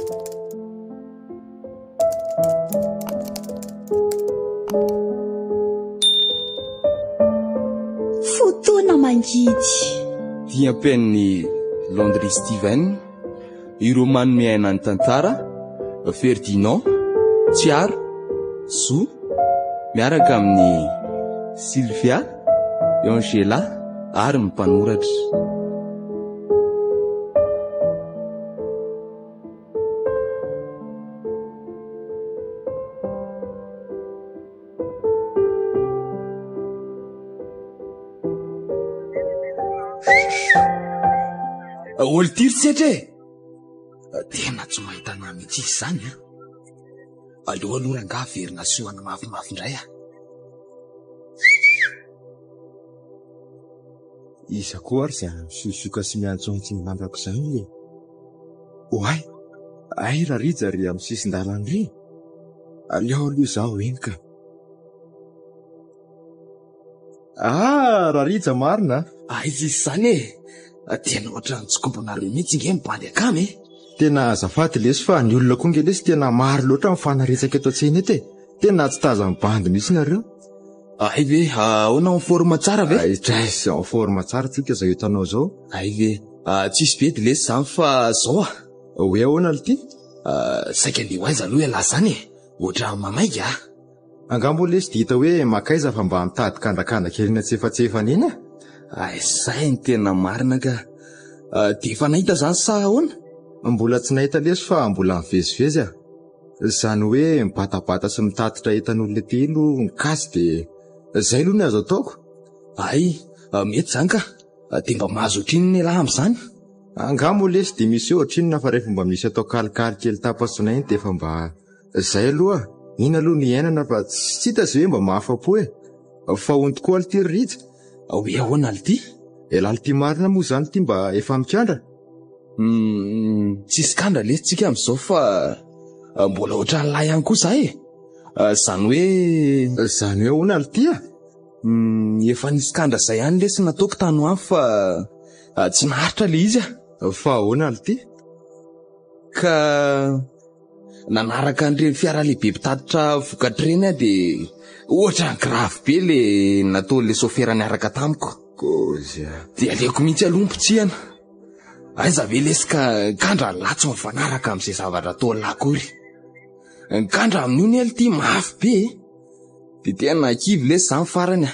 Fotoana mangidy. Tia penny Landry Steven, ireo manome aina ny tantara, Ferdinand, Tsiaro, Zo, miaraka amin'ny Sylvia, Angela, ary ny mpanoratra. Olo tiry setra e! Tena tsy mahita na mihitsy izy zany a. Aleo aloha rangaha verina soana mafimafy indray a. Isa koa ary izay misiosioka sy miantsoantsy ny mandako izany e. Oay, ay rarija ry amin'ny sisin-dalana ry. Aleo aloha izaho enika. Rarija marina. Izy izany e. Tena ohatrany tsokomponareo mihitsy nge mibandy akamy e. Tena azafady lesy fa ny olona koa nge lesy tena maro loatra mifanaretsaka eto an-tsena eto e. Tena tsy taza mibandy mihitsy nareo. Ay ve, ahoana en forme tsara ve? Traisy en forme tsara tsika izay hitanao zao. Ay ve, tsisy bedy lesy zany fa zao a. Hoe ahoana ly ty? Saika andeha ho aiza aloha iala zany e. Ohatra mamaika a. Angambo lesy dia hita hoe makaiza fa mba mitady kandrakandra kelina tsefatsefana iny a. Ay, zay ny tena marina ka. Dia efa nahita zany sa ahoana? Mbola tsy nahita lesy fa mbola mivezivezy a. Zany hoe mibatabata sy mitatitra entan'olona telo mikasy dia zay aloha ny azo ataoko. Ay, mety zany ka. Dia mba mahazo otrino ny lahy amin'izany. Angamo lesy dia misy ohatrinona fa rehefa mba misy atao kalikaly kely tapasinainy dia efa mba zay aloha. Iny aloha ny ainana fa tsy hita izay hoe mba mahafa-po e. Fa hony tokoa ly ty rija. Hoe ahoana ly ty? Laly ty marina moa zany ty mba efa mikandra. Tsisy kandra lesy tsika amin'izao fa mbola ohatra ny lahy ihany koa za e. Zany hoe ahoana ly ty a? Efa nisy kandra zay ihany lesy nataoko tany ho any fa tsy naharitra le izy a. Fa ahoana ly ty? Ka nanaraka an'ireny fiara lehibe mpitatitra vokatr'ireny a dia ohatra ny grave be le nataon'le sofera niaraka tamiko. Dia aleoko mihitsy aloha mpotsihana. Aiza ve lesy ka kandra latso mifanaraka amin'izay zavatra ataon'ny lakory. Ny kandra amin'io ny ty mafy be dia tena kivy lesy zany farany a.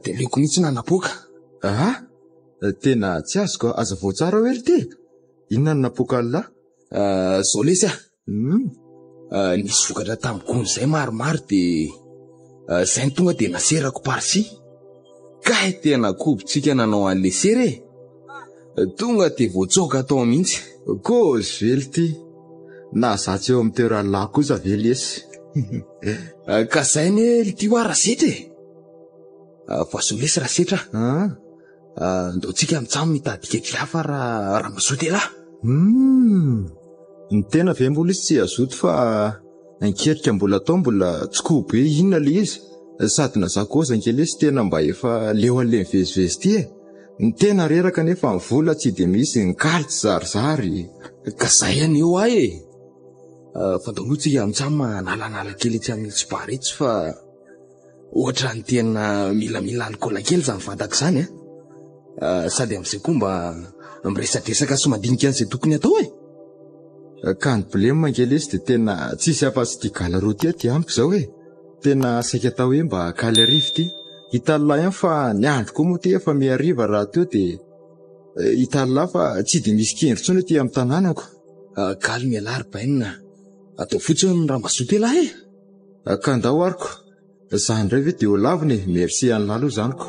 Dia aleoko mihitsy nanapoaka. Tena tsy azoko aza voatsara hoe ry ty. Inona no napoaka lahy? Zao lesy a. Nisy vokatra tamin'ny gony izay maromaro dia izay ny tonga dia naserako parsi. Kay tena kobotsika nanao an'le sery e. Tonga dia voatsoka tao mihitsy. Kozy vely ty. Na zatsy eo amin'ny toerany lahy kosa ve lesy. Ka zay ny ly ty ho rasetra e. Fa so lesy rasetra. Ndao tsika mitsamo mitady kely hafa raha mazoty lahy. Ny tena ve mbola izy tsy azoto fa ankerika mbola atao mbola tsy koho be inona le izy. Sady na zakoza ankelesy tena mba efa leo an'le mivezivezy ty e. Ny tena reraka nefa ny vola tsy dia misy ny kalitsy zarizary. Ka zay any eo ahy e. Fa ndao tsika mitsamo nalanala kely etsy amin'ny tsibaretsy fa ohatra ny tena milamila alikola kely zany vantako zany a. Sady amin'izay koa mba miresadresaka sy mandinika an'izay tokony atao e. Ka ny problème angelesy dia tena tsisy afa-tsy ty galaroa ty aty amiko zao e. Tena saika atao hoe mba kaly arivo ty. Hitalahy ihany fa ny andro koa moa ty efa miariva raha teo dia hitalahy fa tsy dia misy kendro tsony ty amin'ny tanànako. Kaly mialary bainina. Atao fotsiny ny raha mazoty lahy e. Ka ndao ariko. Zany indray ve dia ho laviny e. Merci any lalo zaniko.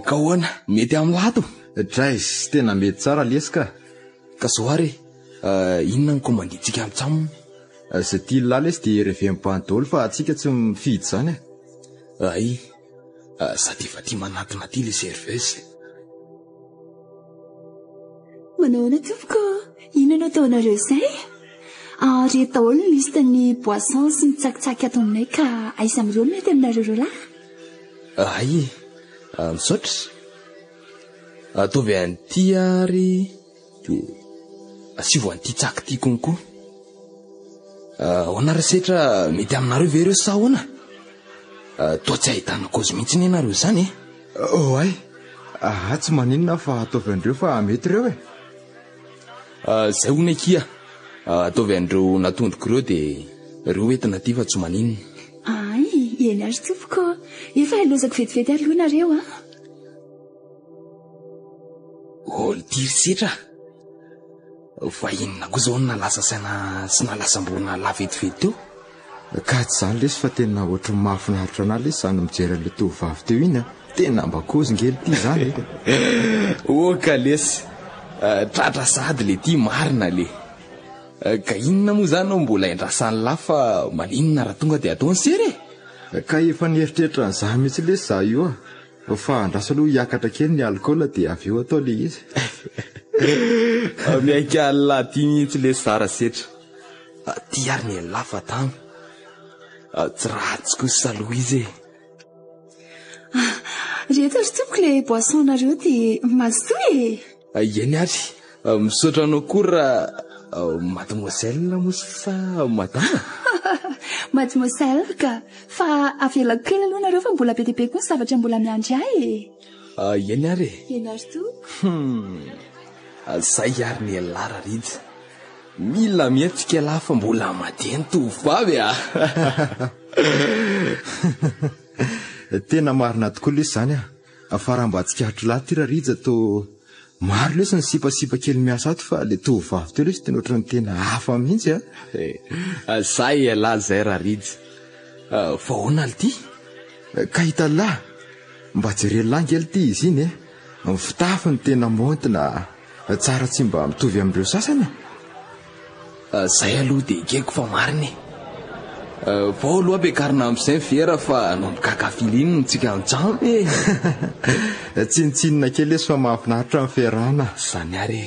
Ka hoana mety amin'ny lato. Drais tena mety tsara lesy ka. Ka zao ary inona ny komanditsika amintsamo? Zay ty lahy lesy dia reveny bandôly fa atsika tsy mifidy zany e. Ay, sady efa ty manatona ty le serveuse. Manao na tompoko, inona no ataonareo izay? Rehefa daholo ny listan'ny boisson sy ny tsakitsaky ato aminay ka aiza amin'ireo mety aminareo roalahy? Ay, misaotra. Ataovy an'ity ary dia asivo an'ity tsaky ity konkoa. Hoana resetra mety aminareo ve ireo sa ahoana? Toa tsy ahitana kozy mihitsy ny ianareo izany e. Ay, tsy maninona fa ataovy andreo fa mety ireo e. Zay hono ekia. Ataovy andreo natondroko ireo dia ireo entina ty fa tsy maninona. Ay, eny ary tompoko. Efa ilozako vetivety ary loha nareo a. Olo ty resetra. Fa inona koa zao nalasa saina sy nalasamborona la vetivety teo? Ka tsy zany lesy fa tena ohatry mahafinaritra ana lesy zany mijery an'ilay tovovavy teo iny a. Tena mba kozingely ty zany. Ka lesy. Tratra sady le ty marina le. Ka inona moa zany ao mbola endrasany lafa maninona raha tonga dia ataony sery e? Ka efa nieritreritra an'izaho mihitsy lesy za io a. Fa andraso aloha hiakatra kely ny alikaola dia avy eo atao le izy. Miaika alina ty mihitsy le sara setra. Ty ary ny lafa tany. Tsy ratsy kosa saloha izy e. Rehetra ry tompoko le boisson nareo dia mazotoa e. Eny ary. Misaotra anao koa mademoiselle moa sa madame? Mademoiselle ka. Fa avela kely aloha nareo fa mbola be dia be koa ny zavatra mbola miandry ahy e. Eny ary. Eny ary to. Zay ary ny lara ridy. Mila mietsika lafa mbola madeny tovovavy a. Tena marina tokoa lesy zany a. Fa raha mba tsikahatra lahy ty rarija to maro lesy ny sipasipa kely miasa ato fa le tovovavy teo lesy tena ohatrany tena hafa mihitsy a. Zay lahy zay rarija. Fa hoana le ty? Ka hita lahy mba jereny lahy ngely ty izy iny e. Fitafiny tena montina. Tsara tsy mba mitovy amin'ireo sasany. Zay aloha dia ikeko fa mariny. Vao aloha bekarina amin'izay vera fa no mikakafily iny tsika an-trano e. Tsinitsinina kely lesy fa mahafinaritra amin'ny fiarahana. Zany ary.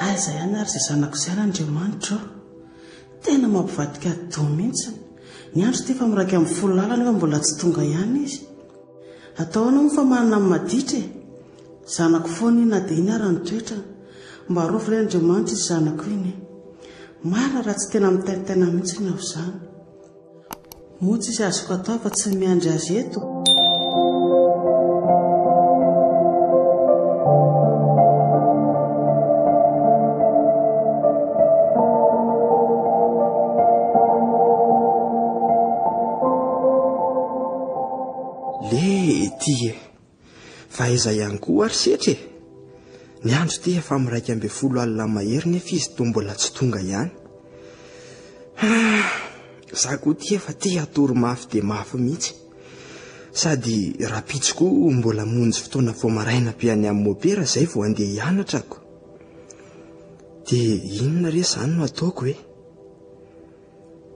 Aiza ihany ary izay zanako izay Andriamanitra. Tena mampivadika do mihitsy. Ny andro ty fa miraika amin'ny folo lalana fa mbola tsy tonga ihany izy. Atao anao fa manana amin'ny maditra e. Zanako foana iny na dia iny ary ny toetra. Mba rofo ilay Andriamanitra izy zanako iny. Marina raha tsy tena mitaintaina mihitsy ny ao izany. Motsy izy azoko atao fa tsy miandry azy eto. Fa iza ihany koa ary setra e. Ny andro ty efa miraika amby folo alina mahery nefa izy toa mbola tsy tonga ihany. Za koa ty efa ty atory mafy dia mafy mihitsy. Sady rapitsy koa mbola monjy fotoana vao maraina be any amin'ny opera zay vao andeha hianatrako. Dia inona re zany no ataoko e?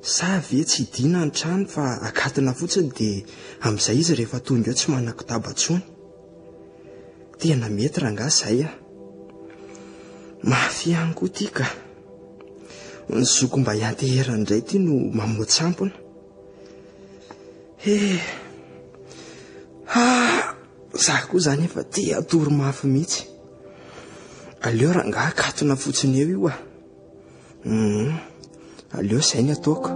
Sa ve tsy hidina ny trano fa akatina fotsiny dia amin'izay izy rehefa tonga eo tsy manan-kitabatsony. Tena mety rangaha izay a. Mafy ihany koa ty ka. Ny zoko mba hianteherana indray ty no mamoatsampona. Za koa zany efa ty atory mafy mihitsy. Aleo rangaha akatona fotsiny eo io a. Aleo izay ny ataoko.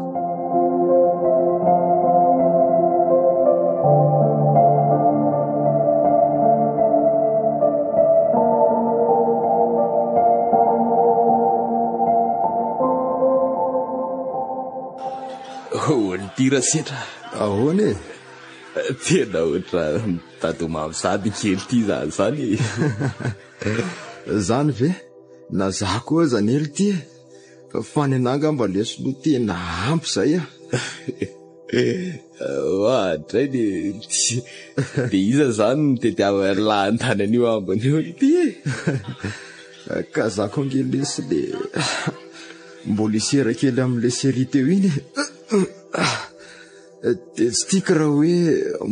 Tira setra. Ahoana e? Tena oatra tatomamy sady kely ty zany. Zany ve? Na za koa zany hely ty e. Fa ny ananga mba leso no tena ampy zay a. Dray dia iza zany no tetiava lahan-tanan'io ambany io ty e. Ka za koa nge lesy le mbola isera kely amin'ilay série teo iny dia tsy tiako raha hoe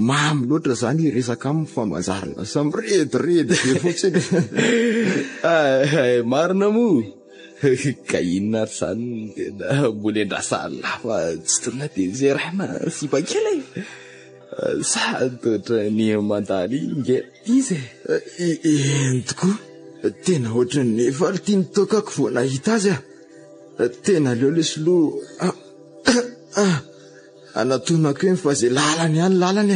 mamy loatra zany resaka amin'ny famanjarana samirediredy be fotsiny. Marina mo ka inona ary zany tena mbola endrasany lafa tsy torina dia zay rahana sipakely sady oatra ny mandany nge izy eny tokoa tena ohatry ny efa tiany tokako vao nahita azy tena leo lesy loha anatonako eny fa zay lalany ihany lalany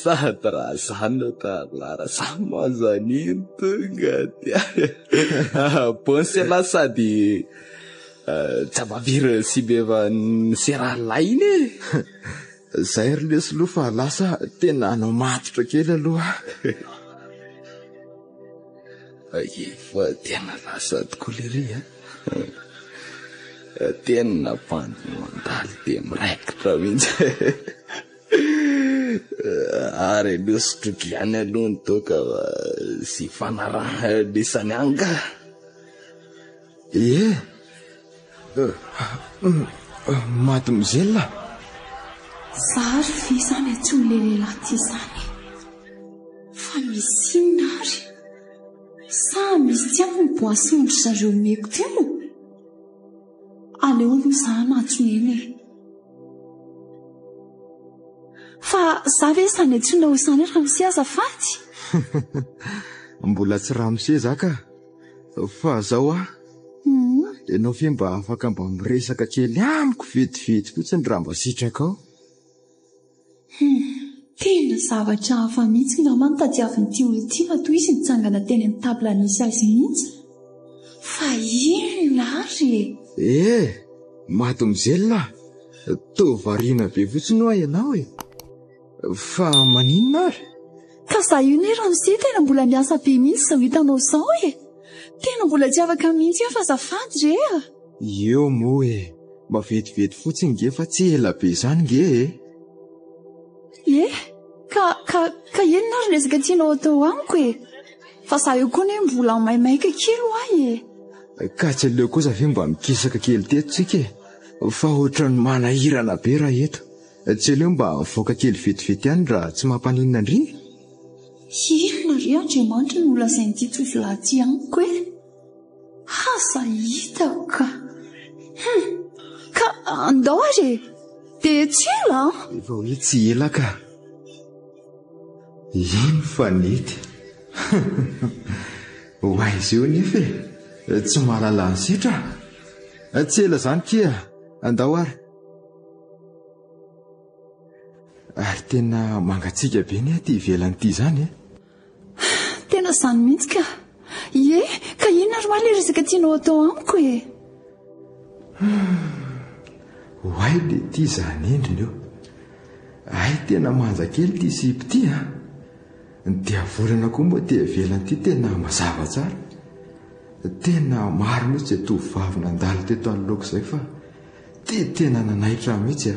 sady raha zany oatra lara samy manzaniny tonga dia pensy la sady tsy amaviry sy beva seralay iny zay ry lesy loha fa lasa tena anao matotra kely aloha fa tena lasa tokoa lery tena pandy mandaly dia miraikitra mihitsy ary losotroky ihany aloha ny toka sy fanaraha lisany anga maty mizelona zary fi zany atsony le lehilahy ty zany fa misy inona ary sa misy ty ampy ny boisson-dry zareo meko teo aleo aloha zany atsony eny fa za ve sany atsona ho sany raha misy azafady mbola tsy raha misy zaka fa zao ianao fe mba afaka mba miresaka kely amiko vetivety fotsiny raha mba sitraka ao tena zavatra hafa mihitsy nga manontadiavin'ity olo-ty fa toy izy nitsangana teny amin'ny tabla nisy azy mihitsy fa inona ary maty mizelona tovariana be fotsiny ho ianao fa maninona ary ka za io ne raha misy tena mbola miasa be mihitsy zao hitanao zao tena mbola tsy afaka mihitsy eo fa zafady re eo mo mavetivety fotsiny nge fa tsy ela be zany nge ka enona ary resaka tianao atao amiko fa za eo koa ne mbola maimaika kely ho ka tsy aleo kosa ve mba mikisaka kely tetsika fa ohatrany manahirana be raha eto tsy aleo mba mivoaka kely vetivety ihany raha tsy mampaninona ndriny inona re andriamanitra ny olazain'ity tovolahy amiko hasa hitako ka andao ary dia tsy ela efa hoe tsy ela ka ino fanety ho aizy eo nefa tsy mahalala ny sitra tsy ela zany kia andao ary tena mangatsiaka be ny ty ivelan'ity zany tena zany mihitsy ka ka inona ary maha le resaka tianao atao amiko hoay le ty zany endriny eo ay tena manja kely ty sipy ty dia volana koa mba tia velan'ity tena mazava tsara tena maro mihitsy tovovavy nandalo teto anoloko izay fa tena nanaitra mihitsy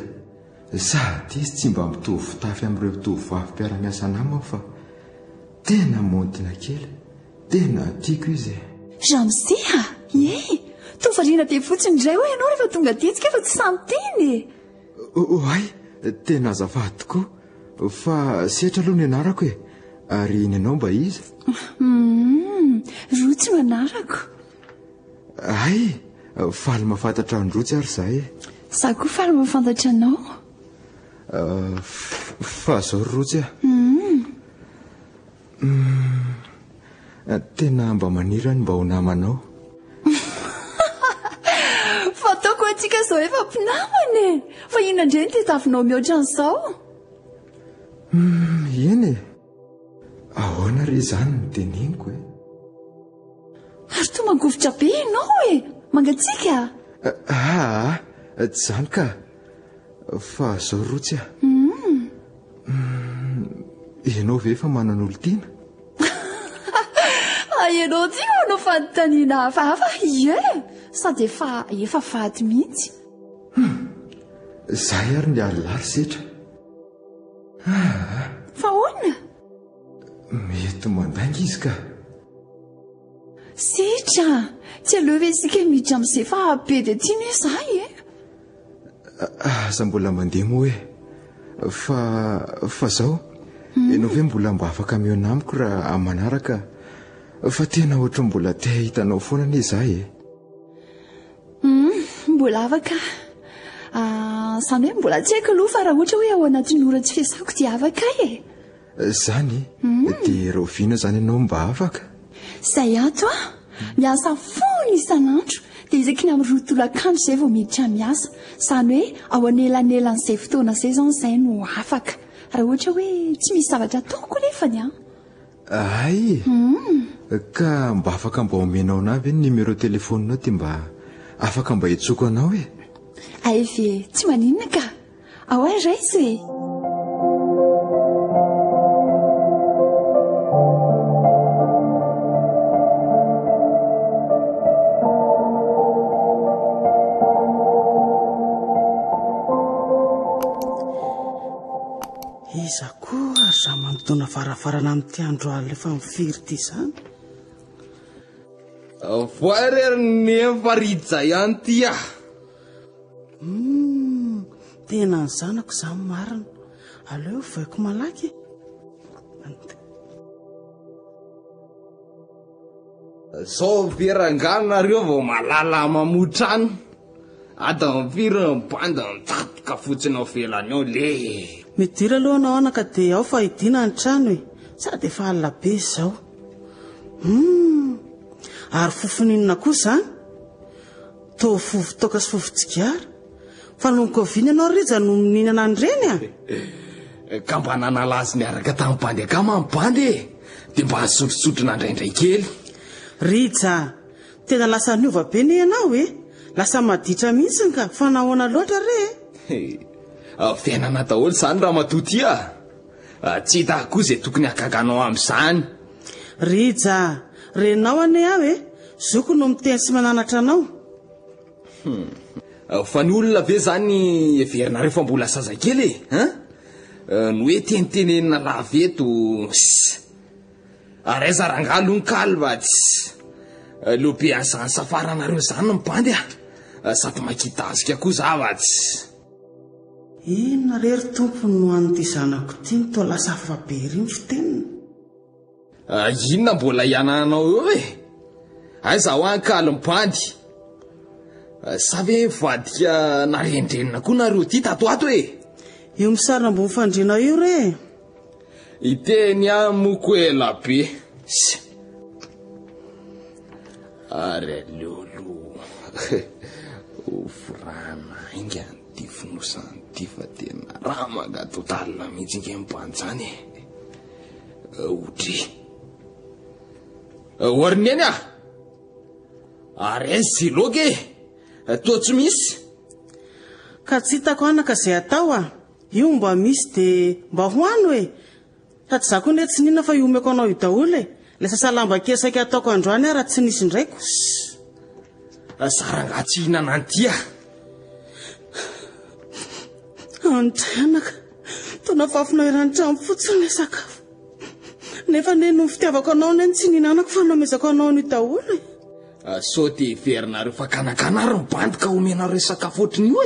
sady izy tsy mba mitovy fitafy amin'ireo tovovavy mpiara-miasa namako fa tena montina kely tena tiako izy raha tovariana be fotsiny indray ho ianao rehefa tonga tetsika fa tsy samy teny ay tena azafady tokoa fa setra aloha ny anarako ary ny anao mba izy rotsy no anarako ay faly mahafantatra androtsy ary zahay za koa faly mahafantatra anao fa zao rotsy tena mba manirany mba ho namanao fa ataoko atsika zao efa mpinamana fa inona indray ny tetavinao mihoatran'izao eny ahoana re zany ny teneniko ary toa mangovotra be ianao mangatsika tsy zany ka fa zao rotsy ianao ve efa manan'olo tiana ianao ty manao fanontaniana hafahafa sady efa fady mihitsy zay ary ny alilary setra fa hoana mety mandainga izy ka setra tsy aleo hoe isika miditra amin'izay fa be dia tiany hoe zahay e. Aza mbola mandeha moa hoe fa zao ianao ve mbola mba afaka miona amiko raha manaraka fa tena ohatry mbola te hitanao foana anie zahay e. Mbola afaka zany hoe mbola tsy haiko aloha fa raha ohatra hoe ao anatin'ny ora tsy fiasako dia afaka e. Zany dia roviana zany ianao mba afaka izay ato miasa foana isan'andro dia isaky ny amin'ny rotolakandro izay vao miditra miasa izany hoe ao anelan'elan'izay fotoana izay zany izay no afaka raha ohatra hoe tsy misy zavatra ataoko nefany ay ka mba afaka mba omenao anavy ny numéro telefoninao ty mba afaka mba hitsoko anao e. ay ve tsy maninona ka ao ay ray izy hoe iza koa ary za manotona farafarana amin'ity andro alina efa mifiry ity izany voarery efa ridza ihany ty tena ny zanako izany marina aleo vaiko malaky zao verangano vao malala mamotrano ada mifiry banda mitatoka fotsiny ao velany ao le midira aloha anao anaka dia ao fa hidina ny trano e sady efa alina be izao ary fofoninona koa izany to fofo toka sy fofotsigiara fa nonkoviny ianao rija no mininana an'ireny ka mba nanala azy niaraka tamin'ny bandy akama amin'ny bandy dia mba hazotrosotrona indraindray kely rija tena lasa niova be ny ianao e lasa maditra mihitsy ka fa nahoana loatra re fiainana daholo izany raha matoty tsy hitako koa izay tokony hagaganao amin'izany rija renao ane aho e zoko no miteny sy mananatra anao fa ny olona ve zany everina rehefa mbola zazakely no hoe tenitenenina laveto araiza rangalo ny kalvatsy lobe an'izany safaranareo zany no mibandy sady makitazika koa zavatsy inona rery tompony no an'ity zanako ity ny to lasa fabe ry ny fitenina inona mbola iananao eo e aiza ho ankaly mibandy sa ve vadika narendrenina koa nareo ty tatoato e io misarina mbo mifandrinao io re iteny amoko ela be ary aleolo ofrana inga ty finosany ty fa tena raha magatotalina mihitsy inge mibanjany otry oariny eny ary ziloky toa tsy misy ka tsy hitako anaka izay atao io mba misy dia mba hoano e sady za koa nde tsy ninona fa iomeko anao io daholo e la sasalamba kesaka ataoko androany raha tsy nisy indraiko sarangatsy hihinana antya andray anaka tona fafina irany trano fotsiny sakafo nefa ne no fitiavako anao neny tsy nihinanako fa nomezako anao ny daholo e so te iverinareo fa kanakanary mibandy ka omenareo sakafo ohatrin'io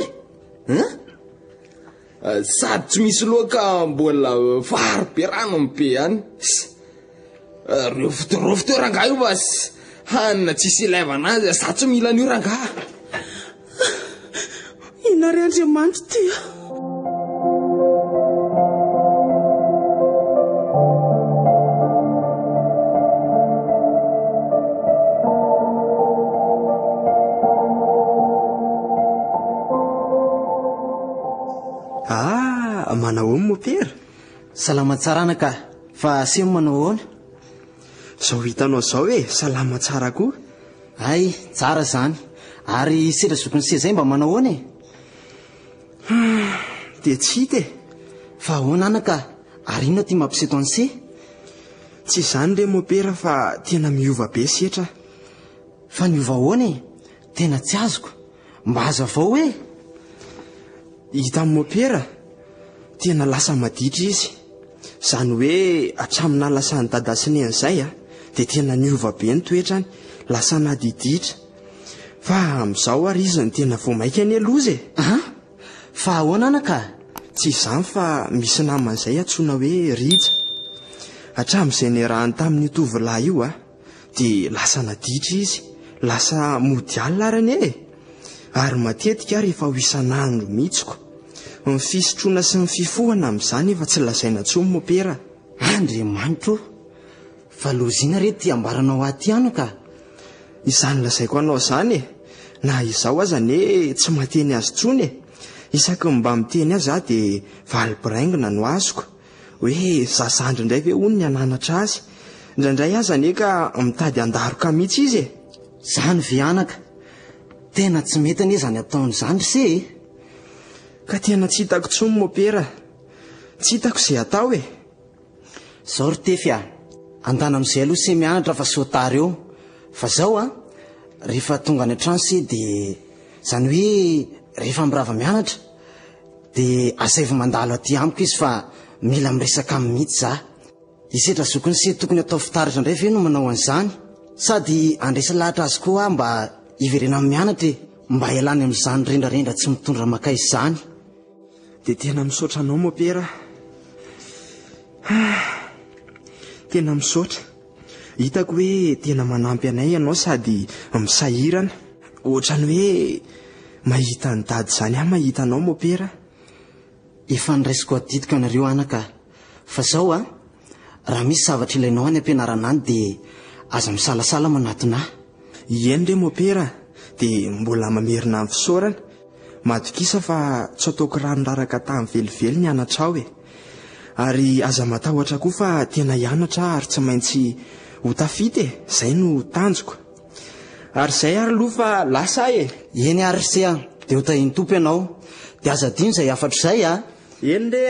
sady tsy misy loaka mbola varobe rano mibe any reo fotorovo teo rangaha io vas hanina tsisy ilaivana azy sa tsy mila an'io rangaha inary andriamanitra tya manao mo pera salama tsara anaka fa asemo manao hoana zao hitanao zao hoe salama tsara koa ay tsara zany ary sedra zokony sezay mba manao hoana e dia tsy hita e fa hoana anaka ary inona ty mampiseto an'se tsy izany re mo pera fa tena miova be setra fa niova hoana e tena tsy azoko mba aza vao hoe hita mo pera tena lasa maditra izy zany hoe atramina lasany dadasiny an'izay dia tena niova be ny toetrany lasa nadiditra fa amin'izao ary izy ny tena vo maika any aloza fa ahoana anaka? tsy izany fa misy naman'izay antsoina hoe Rija. Hatramin'izay niarahany tamin'ny tovolahy io dia lasa naditra izy, lasa mody alina arany ary matetika rehefa ho isan'andro mihitsiko. Ny fisotroana sy ny fifohana amin'izany efa tsy lazaina intsony mopera. Andriamanitro, fa lozina re ty ambaranao aty anaka. Izany lazaiko anao izany na izao aza ne tsy mateny azy intsony isaky mba miteny azy dia valibiraingina no azoko hoe zazandry indray ve hono ny ananatra azy, indraindray aza ane ka mitady andaroka mihitsy izy Zany ve anaka, tena tsy mety ane zany ataon'izany se ka tena tsy hitako intsony mopera, tsy hitako izay atao Zao ry tefy andana amin'izay aloha se mianatra fa sotary eo. Fa zao rehefa tonga any an-trano se dia zany hoe rehefa mirava mianatra dia azaivo mandalo aty amiko izy fa mila miresaka amin'ny mihitsy za. Isetra zokiny se tokony atao fitaratra indray ve no manao an'izany, sady andresa lahatra azy koa mba hiverena amin'ny mianatra mba hialany amin'izany rendrarendra tsy mitondra maka izany. Dia tena misaotra anao mopera, tena misaotra. Hitako hoe tena manampy anay ianao sady misahirana, ohatrany hoe mahita ny dady izany mahita anao mopera. Efa niraisiko adidiko anareo anaka, fa zao raha misy zavatra ilainao any ampianarana any dia aza misalasala manatona. Eny re mopera, dia mbola mamerina amin'ny fisaorana, madokisa fa tsy ataoko ranoraraka tamin'ny velively ny anatra ao ary aza matahotra koa fa tena hianatra ary tsy maintsy ho tafity zay no tanjoko. Ary zay ary aloha fa lasa eny ary se dia ho tahiny tompo ianao, dia aza dino izay afatra izay eny re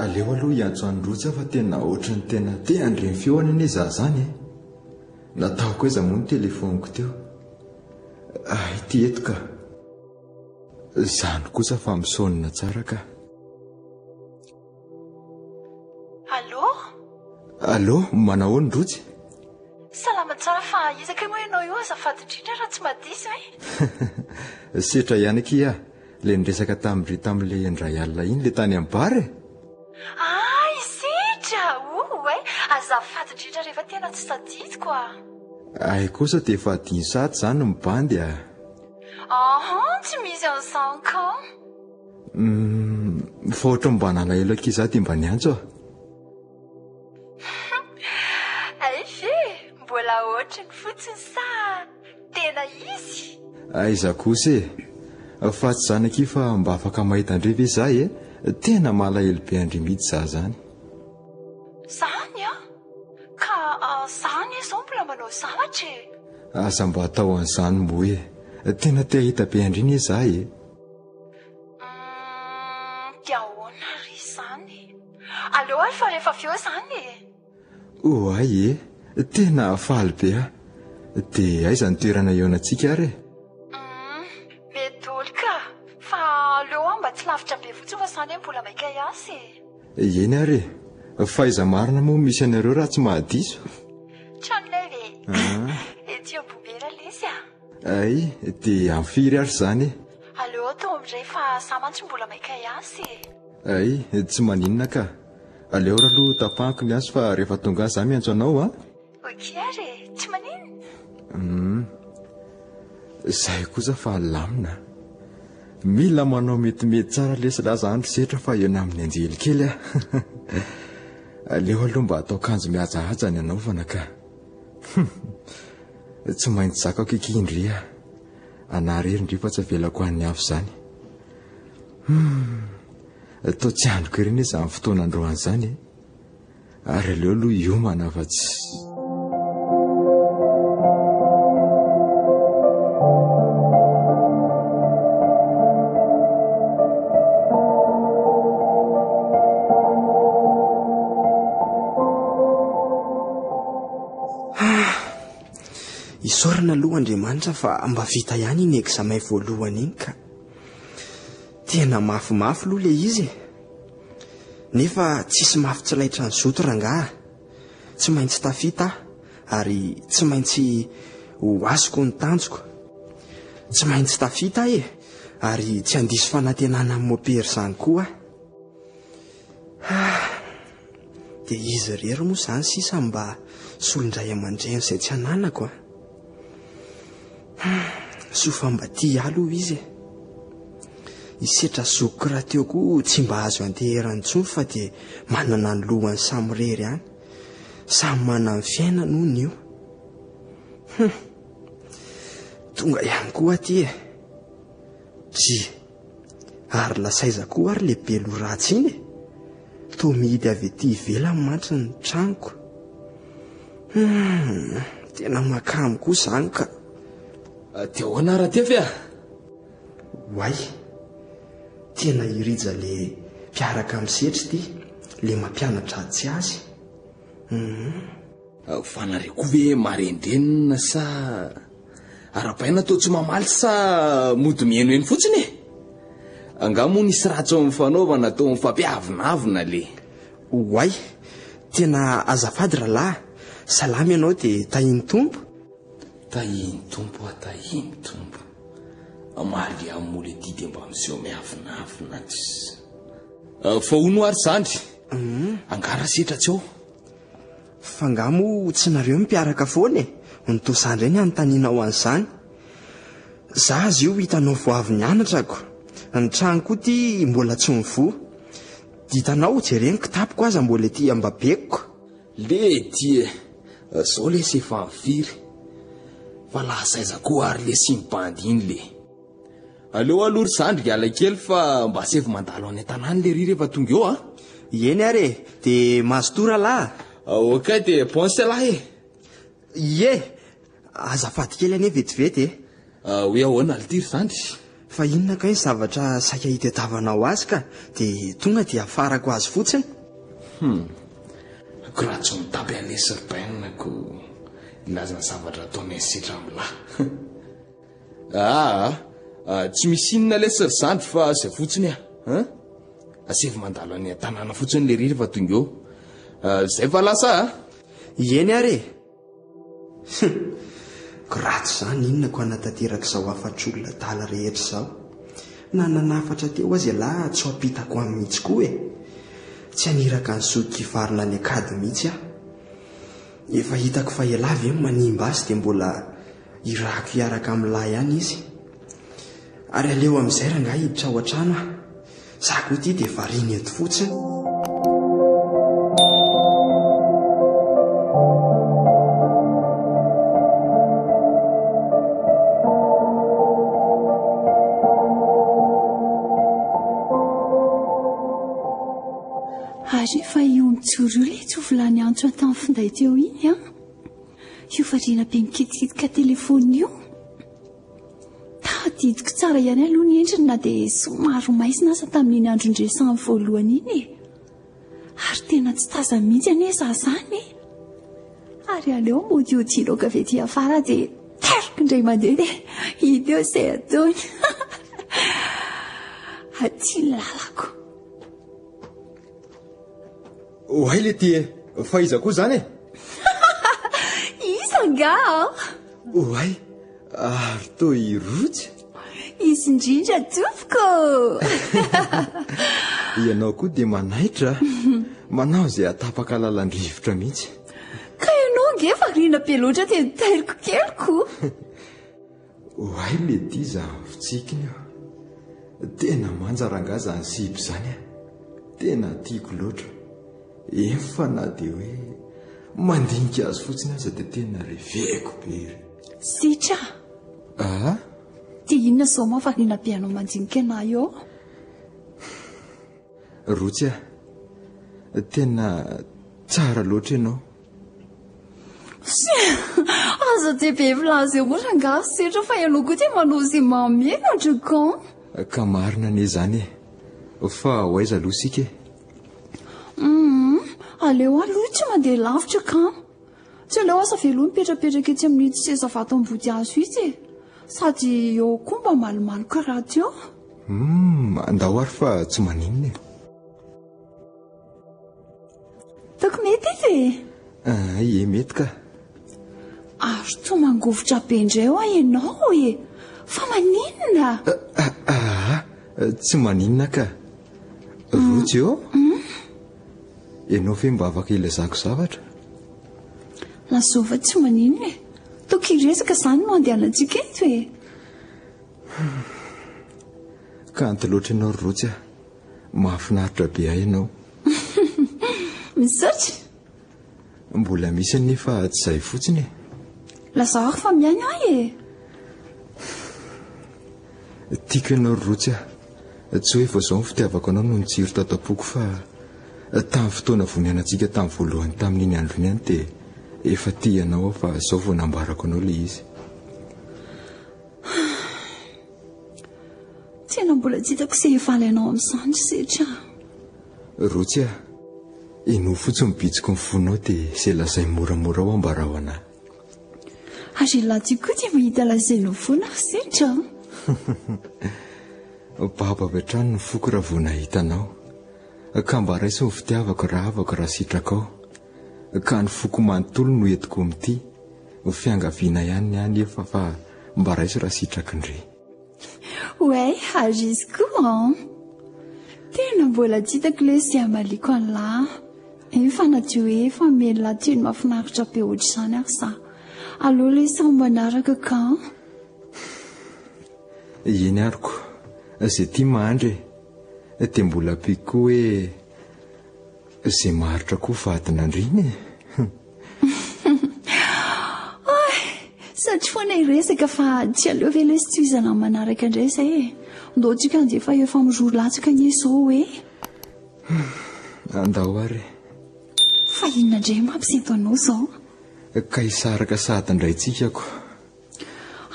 aleo aloha hiantso androtsy fa tena ohatry ny tena te andreny feoana ane za zany nataoko eza moa ny telefoniko teo. Ity eto ka zany kosa fa misaonina tsara ka. Allo, manao ndrotsy? Salama tsara fa izaka moa ianao io azafady indrindra raha tsy madisy Setra ihany kia le niresaka tamin'le indray alina iny le tany amin'ny bary Isitra azafady indrindra rehefa tena tsy tadidiko ay kosa dia efa adiny saty zany no mibandy tsy misy an'izany ka fa ohatra mba nalahelo aky za dia mba niantso mbola ohatry ny fotsiny sa tena izy aiza kosa fa tsy zany aky fa mba afaka mahita andre ve za tena malahelo be andre mihitsy za zany ka zany zao mbola manao zavatra asa mba atao an'izany moa tena te hita be andriny za dia ahoana ry zany aleo fa rehefa feo zany ay tena faly be dia aiza ny toerana eonantsika ary mety olo ka fa aleo mba tsy lavitra be fotsiny fa zany mbola maika iasy eny ary faiza marina moa misy anareo raha tsy mahadiso tranolay ve ety bombera lesy ay dia amin'ny firy ary zany aleo atao amin'izay fa za mantsy mbola maika iasy ay tsy maninona ka aleo raha aloha tapahako ny azy fa rehefa tonga za miantso anao ary tsy maninona zay kosa fa lamina mila manao metimety tsara lesy laza andro setra fa ena amin'ny anjely kely aleo aloha mba atao kanjo mihajahaja ny anaovana ka tsy maintsy zakako ikindry anarery fa tsy avelako an'ny afo zany atao tsy androko ireny izany fotoana androany zany ary aleo aloha iomana fa tsy isorana marina aloha Andriamanitra fa mba vita ihany iny examen voalohany iny ka tena mafimafy aloha le izy nefa tsisy mafy tsy laitra ny zoto rangaha tsy maintsy tafita ary tsy maintsy ho azoko ny tanjoko tsy maintsy tafita ary tsy andiso fanantenana amin'ny mopera izany koa dia izy rery moa izany sisa mba solondray aman-dreny izay tsy ananako sofa mba tia aloha izy isetra zokiko raha teo koa tsy mba azo anteherany intsony fa dia manana ny lohany samy rery any samy manana ny fiainana hono io tonga ihany koa aty ary lasaiza koa ary lehibe lo ratsy iny toa mihidy avy ety ivelany mantsy ny tranoko tena makamo koa izany ka dia ahoana raha tefy Hoay tena irija le mpiaraka misetry ty le mampianatra tsy azy fanare koa ve marendrenina sa ara-paina tao tsy mamaly sa mody mieno eny fotsiny anga moa nisy ratsy ao amin'ny fanaovana tao mifampiavinavina le Hoay tena azafady rahalahy salamy ianao dia tahiny tompo amaly am'olo ety dia mba miseho miavinavina tsy fa hono ary zandry angara setra tsy ao fangamo tsy nareo mipiaraka foana nyto zandry eny anontaniana ho an'izany za azy io hitanao voavy nianatrako ny trano koa ty mbola tsy mivoa ditanao jereny kitapoko aza mbola ety ambabekiko le ty zao le sefa mifiry fa lahasaiza koa ary le simbandy iny le aleo alory zandry ala kely fa mba sefy mandalo any an-tanany le ry rehefa tonga eo eny ary dia mazotora lahy okay dia pense lahy azafady kely ane vetivety hoe ahoana alitiry zandry fa inona ka ny zavatra saika hitetavanao azy ka dia tonga dia afarako azy fotsiny ko raha tsy mitapy an'le serpenako ilazana zavatra ataony setra amlahy tsy misy inona lesy ry zandry fa zay fotsiny asefy mandalo any tanàna fotsiny le ry rehefa tonga eo zay fa lasa eny ary ko ratsy zany inona ko anatanteraka izao afatr'olona tala rehetra izao na nanafatra teo azy lahy tsy ho ampitako amin'ny mihitsy koa tsy aniraka ny zokivarina ny akady mihitsy efa hitako fa elavy manimba azy dia mbola irako hiaraka amin'ny lahy ihany izy ary aleo amin'izay rangahy hiditra ao an-trano za koa ty dia variny eto fotsiny ary efa io mitsoro io le tsy ho volany antso tamin'ny finday teo iny io variana be mikitikitika telefony io tadidiko tsara ihany aloha ny endriny na dia somaro maisina asa tamin'iny andron-dresany voalohany iny ary tena tsy taza mihitsy ane za zany ary aleo mody odiloka avy ety afara dia teriko indray mandeha dia hita eo izay ataony aty ny lalako Hoay le ty fa iza koa zany iza nga Hoay ary to irotsy izy indrindra topoko ianao koa dia manaitra manao izay atapaka lalandrivotra mihitsy ka ianao ngefa rina be loatra dia nitairiko keliko Hoay le ty za fitsikiny tena manjaranga zany siby zany tena tiako loatra efa na dia hoe mandinika azy fotsiny aza dia tena reveko be sitra dia inona zao mahavariana be anao mandinika anay eo rotsy tena tsara loatra ianao aza dia be vilazy eo moa rangahy sitra fa ianao koa dia manao izay mamenatra ka marina ane zany fa hoaiza aloha sika aleo aloha tsy mandeha lavitra ka tsy aleo asa veloha mipetrapetraka etsy amin'n'ity seza vato ambody azo izy sady eo koa mba malomalo karaha teo. Andao ary fa tsy maninona e. Toko mety ve? Ie mety ka. Ary toa mangovotra be indray ho ianao e. Fa maninona? Tsy maninona ka. Rotsy eo? Ianao fe mba afaka ilazako zavatra? Lazova tsy maninona e. Toko hiresaka izany no andehanantsika eto e. Kanto loatra ianao Rotsy a. Mahafinaritra be ahy ianao. Misaotra. Mbola misy nefa tsy izay fotsiny e. Lazao ary fa miaino ahy e. Tiako ianao Rotsy a. Tsy hoe vao izao ny fitiavako anao no nitsiro tatapoako fa tamin'ny fotoana vonianantsika tamin'ny voalohany tamin'iny andro iny ihany dia efa tia ianao fa izao vao nambarako anao ilay izy. Tena mbola tsy hitako izay hifaly anao amin'izany setra. Rotsy a, ino fotsiny mibitsiko ny fonao dia izay lazay moramora ho ambarao anahy. Ary laty koa dia mahita lazay ny fona setra. Baba avy hatrany ny foko raha vao nahita anao. Ka mba raisy ny fitiavako raha avako raha sitraka ao. Ka ny foko manontolo no entiko amin'ity. Fiangaviana ihany ihany efa fa mba raisy raha sitraka indray. Ouais, ary izy koa tena mbola tsy hitako ilay izay amaliko an'lahy. Efa nadio hoe efa melona teny mahafinaritra be ohatra izany ary za. Aleo ilay samy manaraka ka. Eny ariko, izay tia mahandry dia mbola piko hoe izay maharitra koa vadin'andriny e. Satria foana iresaka fa tsy aleo ve ilay sytohizana manaraka indray izay e. Ndao tsika andeha fa efa mirory latsaka ny izao e. Andao ary. Fa inona indray mampiseto anao izao? Ka hisaraka sady indray tsikako.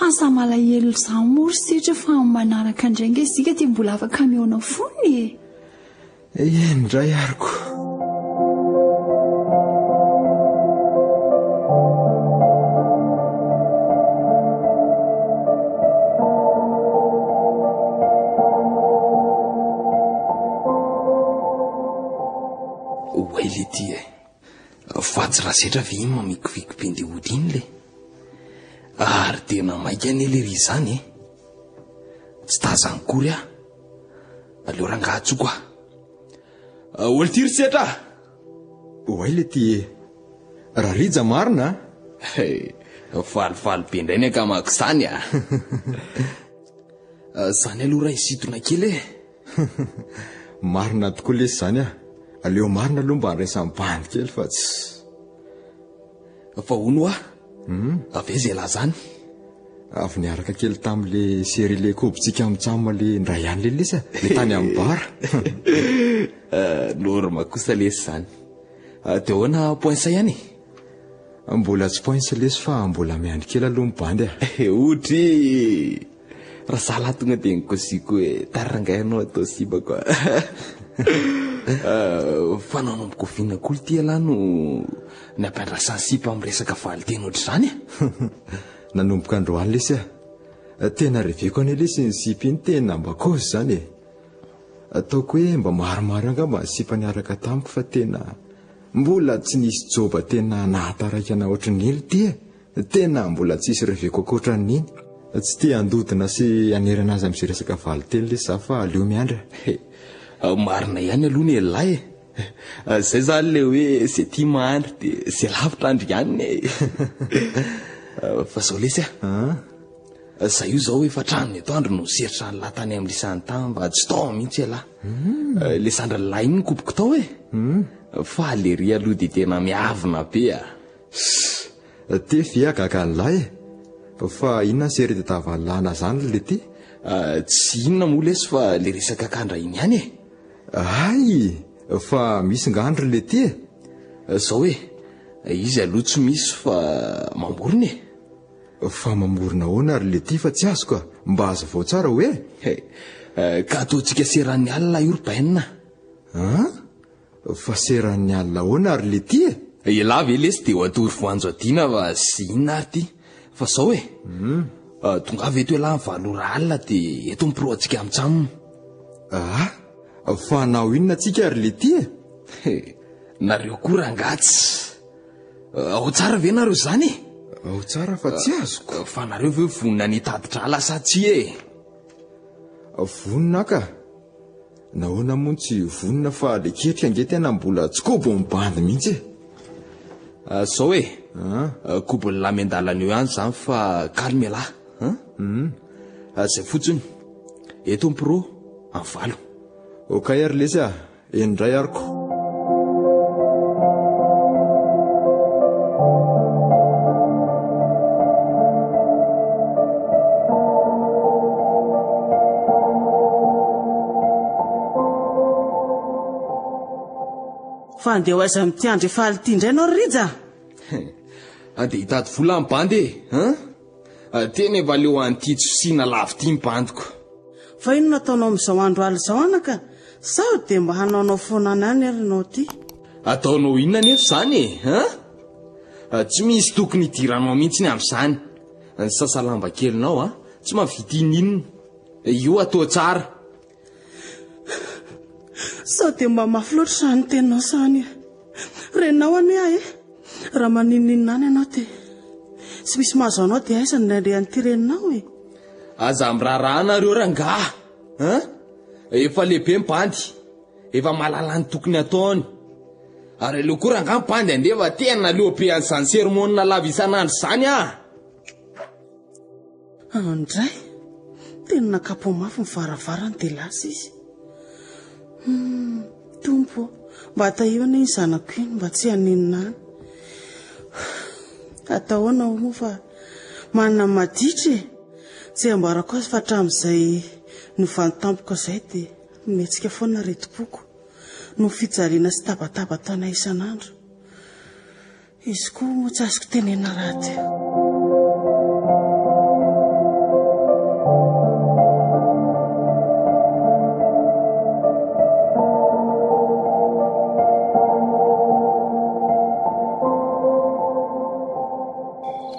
Asa malahelo izany mory sitra fa manaraka indray nge isika dia mbola afaka mihaona fony e. Indray ariko. Oely ity e. Vatsy raha setra ve iny mamikoviky pendeody iny le. Ary tena maika ny le ry izany e. Tsy tazany kory a. Aleo rangahatsoko a. Oely ty ry setra. Oely ty e. Raha rija marina. Falifaly be indray ny akamako izany a. Zany aloha raha isitona kely e. Marina tokoa lesy izany a. Aleo marina aloha mba andraisan'ny bandy kely fa tsy. Fa hono a. Avy izay lazany. Avy niaraka kely tamin'le série le kobitsika mitsamma le ndray ihany le lesa. Le tany amin'ny bara. Norma kosa lesy izany. Dia hoana poinsa ihany. Mbola tsy poinsa lesy fa mbola miandry kely aloha mibandy a. Ohatra raha sala tonga dia nikosiko hoe tarangainao atao sibako a. Fa nanomboka oviana koly ty alahy no nampiandrasany sipa amin'ny resaka valy teny ohatr' izany a. Nanomboka androany lesy a. Tena reveko any lesy ny sipa iny tena mba kozy izany e. Ataoko hoe mba maromaro angamba ny sipa niaraka tamiko fa tena mbola tsy nisy joba tena nahataraiky ana ohatry ny ely ty e. Tena mbola tsisy reveko akoatra n'iny. Tsy tia andodina sy anerana azy amin'izay resaka valy teny lesy za fa aleo miandra. Marina ihany aloha ny elahy e. Zay zany le hoe izay tia mahandry dia izay lavitra andro ihany e. Fa izao lesy a. Zay io izao efa trano eto andro no seritra ny lahy tany amin'ny lisan'ny tany mba tsy tao mihitsy elahy. Le sandra lahy iny nikopoko tao e. Fa le ry aloha dia tena miavina be a. Te fiagaka ny lahy e. Fa inona sery dia tavalana zany le ty? Tsy inona moa lesy fa le resaka kandra iny ihany e. Ay, fa misy ngandro le ty e. Zao e, izy aloha tsy misy fa mamorona e. Fa mamorona ahoana ary le ty fa tsy azoko a. Mba azo vao tsara hoe. Ka ataontsika seran'ny alina io ry bainina. Fa seran'ny alina ahoana ary le ty e. Ela ve lesy de ho atory voanjo adina fa sy inona ary ty fa zao hoe tonga avy eto ela nyvalora alina de eto mipiro antsika amintsamina. Fa nao inona atsika ary le ty nareo koa rangatsy ao tsara ve nareo zany ao tsara fa tsy azoko fa nareo ve vonina nitaditra ala sa tsy vonina ka nahoana montsy vonina fa le ketrika ange tena mbola tsy kobo mibandy mihitsy sao hoe kobo ny lamendalana eo ihany zany fa kalme lahy zay fotsiny eto mpiro amin'ny valo okay ary lesy endray ariko fa andeha ho aiza mity andro efa ality indray anao rija andeha hitady vola amin'ny bandy tena efa leo an'ity tsosiana lavy ty mibandiko fa ino nataonao amin'izao andro aly izao anaka sao dia mba hanaonao foanana any ary anao ty ataonao inona nefa zany tsy misy tokony hidiranao mihitsy ny amin'izany ny sasalamba kelinao tsy mavita ininona io atao tsara sao dia mba mafy loatra sany teninao sany renao any ahy raha manininina any ianao dia tsy misy mahazo anao dia aiza ny nandehan'ity reninao aza mirarahanareo rangaha efa lehibe mibandy efa malala ny tokony ataony ary aleo koa rangaha mibandy andefa tena leobe an'izany sermonina lava isan'andro zany andray tena nakapo mafy mivaravarany dia lasa izy tompo mba hatahivana iny zanako iny mba tsy haninina any atahoana moa fa manana maditra tsy ambarako azy fa hatramin'izay novantampoka izay dia mihetsika foana retopoko no fijaliana sy tabataba taona isan'andro izy koa moa tsy azoko tenena raty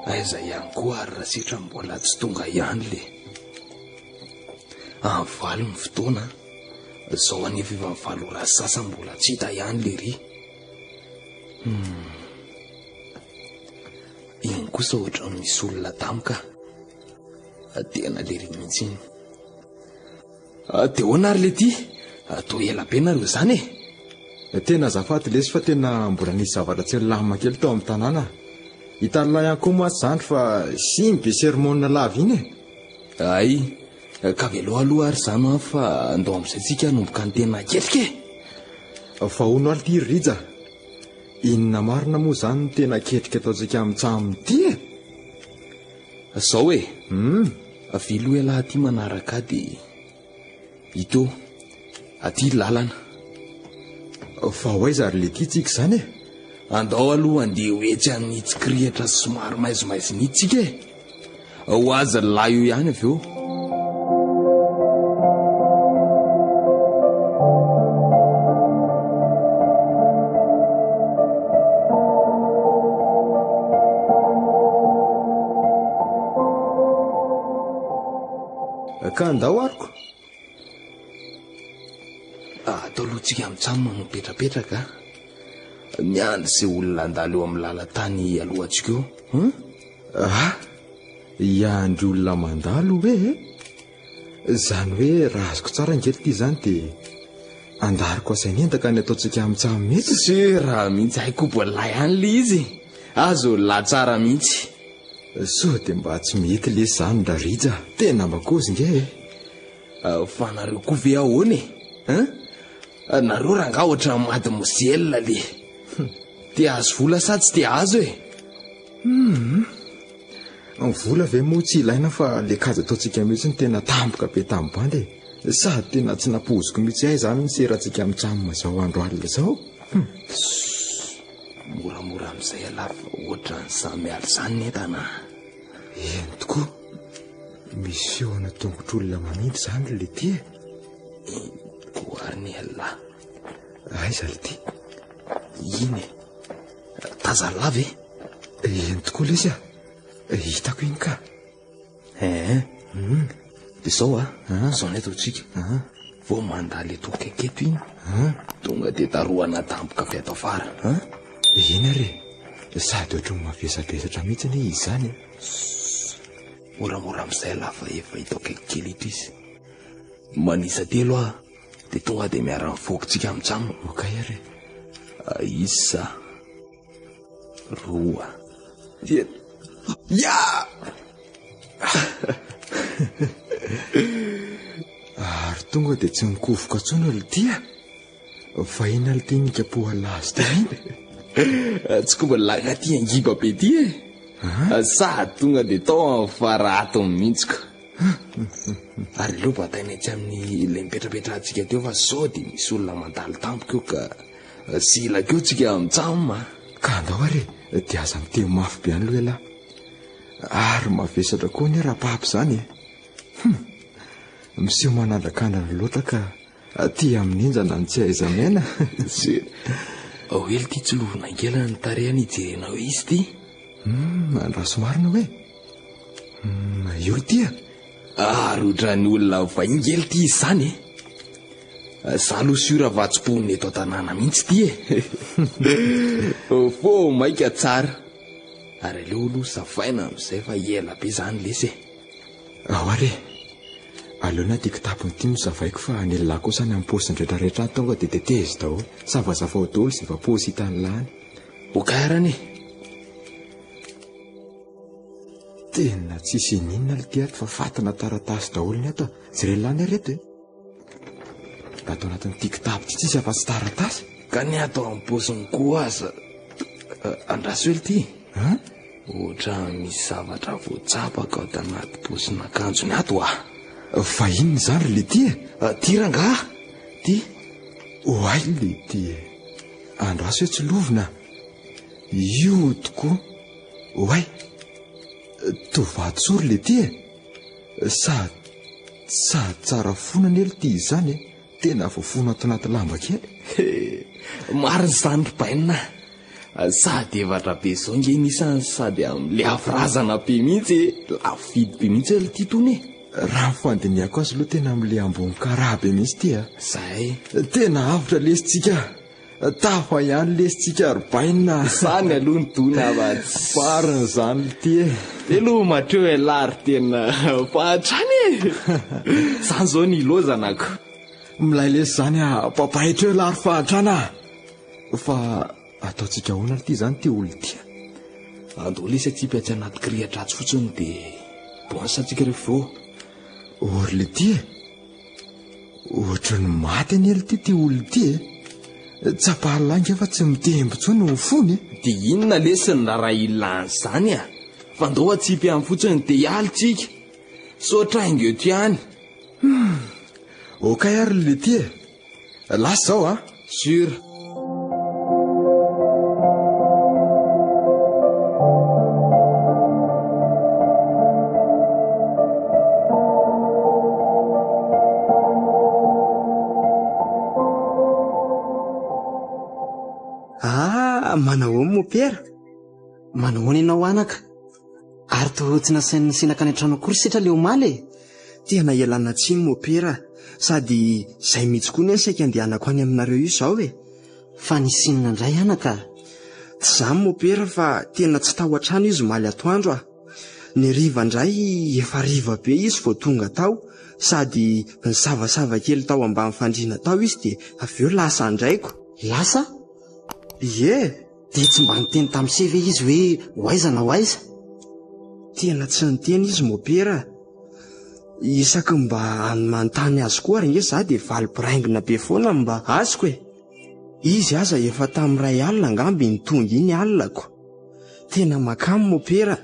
aiza ihany koa ary raha sitra mbola tsy tonga ihany le valo ny fotoana zao anefa efa mivalo raha sasa mbola tsy hita ihany le ry iny kosa ohatra misy olona tamika tena le ry mihitsy iny de hoana ary le ty to ela be nareo zany tena azafaty lesy fa tena mbola nisy zavatra tsy lamina kely tao amin'ny tanàna hitan'la ihany koa moa zandry fa simy be sermonina lavy iny ay ka veloha aloha ary zany fa andao amin'izay tsika nomboka ny tena ketrike fa hono aly ty rija inona marina moa zany ny tena ketrika ataontsika amintsaminy ty zao hoe vilo elahy ty manaraka dia ito aty lalana fa ho aiza ary le ty tsika zany andao aloha andeha hoetsy an'nitsikirihatra somary maizomaizy nitsika ho aza lahy io ihany avy eo ka andao ariko atao alohantsika amintsamina mipetrapetraka miandry zay olona andalo eo amin'ny lalatany alohantsika eo iandry olona mandalo hoe zany hoe raha azoko tsara ngely ty zany dia andariko asainy entaka ny ataontsika amintsamina mihitsy sy raha mihitsy haiko bola ihany le izy azo la tsara mihitsy so dia mba tsy mety le zany ndra rija tena mba kozy nge fa nareo koa ve ahoany nareo ranga ohatra mady moziela le te azo vola sa tsy te azo vola ve moa tsy ilaina fa le kaja ataontsika mihitsy ny tena tampoka be tamin'ny bandy sady tena tsy nampoziko mihitsy ahy zany ny serantsika amintsamina zao andro alina zao moramora amin'izay alafa ohatra ny samy aly zany netana eny tokoa misy eona tongotr'olona manindry zany le ty koary ny alahy aiza le ty iny tazalava eny tokoa lesy hitako iny ka de sao zao ny ataotsika vao mandaly eto keketo iny tonga de taroana tampoka avy ato afara eny are sady ohatry ny mavesabesatra mihitsy ny izy zany moramora am'izay lafa efa hitao kekikely ito izy manisa telo de tonga de miara mivoakytsika amitsamo okay are isa roa ary tonga de tsy mikovoka tsony litia fa ina lity nikapohalazy te iny tsy komba laga ty angiba be ty sady tonga de tao farato mihitsiko ary leo bataina tsy amin'ny le mipetrapetrahantsika teo fa sao de misy olona mandaly tampoka eo ka silakeo tsika amitsamo ka andao are de aza miteo mafy be any loha lahy ary mavesatra koa ny rapapy zany miseho manadakandana loatra ka ty amin'injana ny tsy aiza mena oely ty tsy lovona angela ny tarehany ijerena hoe izy ty andraso marina hoe io tya ary ohatrany olona vaingely ty izy zany za lo siora vatsom-poniny eto an-tanàna mihitsy ty fo maika tsara ary aleo aloha savaina am'izay fa ela be zany lesy ao are aleona ty kitapony ty mozavaiko fa ny lahy koa sany am'posiny rehetrarehetra any tonga de tetezy daholo savazava daholo sy vaposy hitany lany okarany tena tsisy ininona litiato fa fatina taratasy daholo ny ato jerelany areto atao anatin'ity kitapo tsy tsisy afa-tsy taratasy ka ny atao am'posiny koa aza andraso ely ty ohatra misy zavatra voatsapaka ao tanaty posina akanjo ny ato fa inony zany le ty ty ranga ty oay le ty andraso hoe tsy lovina io tokoa oay tovatsory le ty sady tsara fonany ely ty zany tena voafono ato anaty lamba kely mariny zany robainina sady evatra be zao nge nisany sady am'le afirazana be mihitsy lafo vidy be mihitsy ely ty tony raha mifandiniako azy loha tena am'le ambony karaha be mihitsy ty zay tena avitra lesitsika tafa ihany lesitsika robainina zany aloha ny dona fariny zany ty elo matreo elary tena fahatrany zany zao ny ilozanako milay lesy zany papahitreo lary fahatrana fa ataotsika hoana ly ty zany ty olo ty andolo isy atsipiatsy anaty kriatratsy fotsiny de bonsatsika rehefa ory le ty ohatra ny maty any ely ty olo ty tsapahalanga fa tsy mitembotsony ho fony de inona lesiny raha ilany zany fa ndao atsipy amin'ny fotsiny de hialitsika sotraingeo ty any okay ary le ty lasa zao sur manahoany mopera manahoany ianao anaka ary to tsy nasainy sinaka any an-trano akory sitra le omaly tena ialana tsiny mopera sady zay mihitsy koa ny saika andehanako any aminareo io zao fa nisinina indray anaka tsy zany mopera fa tena tsy tao an-trano izy maly atoandro ny riva indray efa riva be izy vao tonga tao sady ny savasava kely tao ambany fandriana tao izy de avy eo lasa andraiko lasa de tsy mba niteny tamin'ny sevy izy hoe hoaiza na hoaiza tena tsy niteny izy mopera isaky mba manontany azy koa ary nge za de valipiraingina be foana mba azoko izy aza efa tamin'ny ray alina angamby nitonga iny alinako tena makamy mopera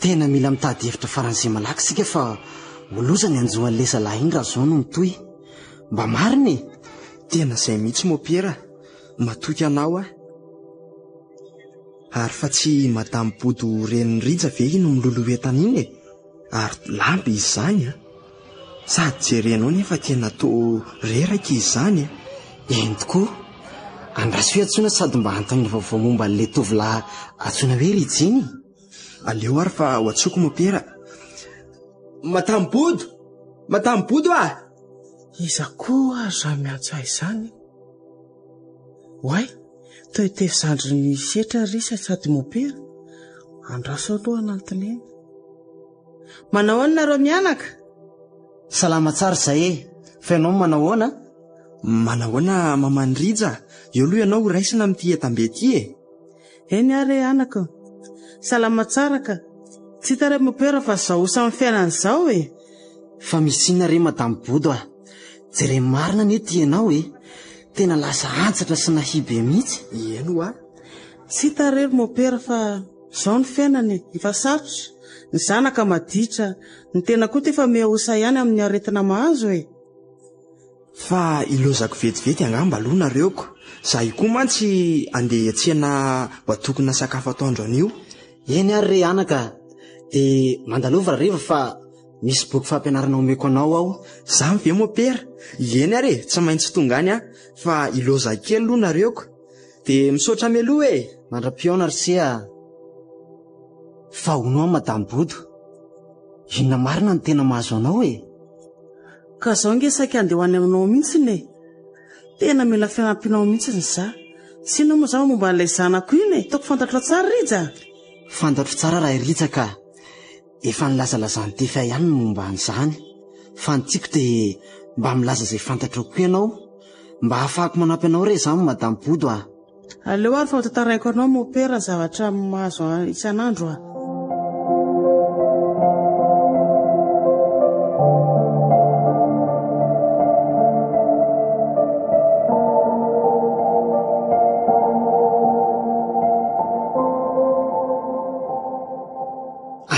tena mila mitady hevitra faran'izay malaky sika fa olozany anjohan'ny lesa lahy iny raha zao no mitoy mba mariny tena zay mihitsy mopera matoky anao ary fa tsy madamy bodo reniny rija ve ino miloloha entana iny ary lampy izy zany sady jerenao nefa tena to reraka izy zany eny tokoa Andraso fiatsona sady mba hantany vaovao momba le tovolahy atsona hoe Rijiny. Aleo ary fa ho atsoko mopera. Matambodo ah! Iza koa raha miantso ahy izany. Hoay, toy zandry ny setra risa sady mopera. Andraso aloha anatiny eny. Manao ahoana nareo mianaka? Salama tsara zahay. Fa ianao manao ahoana? Manahoana mamandrija? Eo aloha ianao raisina amin'ity etam-be ity e. Eny ary anaka. Salama tsara ka. Tsy tare mopera fa zao samy fiainana izao e. Fa misy inona re Madame Bodo ah. Jere marina ny ety ianao e. Tena lasa antsatra sy nahibe mihitsy. Eno ah. Tsy tare mopera fa zao ny fiainana efa sarotra. Ny zanaka maditra, ny tena koa tefa mihosa ihany amin'ny aretina mahazo e. Fa ilozako vetivety angamba aloha nareoko. Zahay koa mantsy andeha hiatsena batokona sakafo atoandro anio. Eny ary re anaka. De mandalova riva fa misy boky fampianarana omeko anao aho. Zany ve mopera? Eny ary tsy maintsy tongany ah. Fa iloza kely aloha nareoko. De misaotra meloha e. Mandra-piona Risia. Fa hono Madame Bodo. Inona marina ny tena mahazo anao e. Ka zao nge saika andeha ho any aminao mihitsy ne. Tena mila fianampinao mihitsy ny za. Sino moa zao momba n'ilay zanako iny e. Toko fantatro tsara Rija. Fantatro tsara raha Rija ka. Efa nilazalazany tefa ihany ny momba an'izany. Fa ny tiako de mba milaza izay fantatro koa ianao. Mba hafahako manampy anao re izany Madame Bodo ah. Aleo ary fa hotataraiko anao mopera zavatra mahazo isan'andro ah.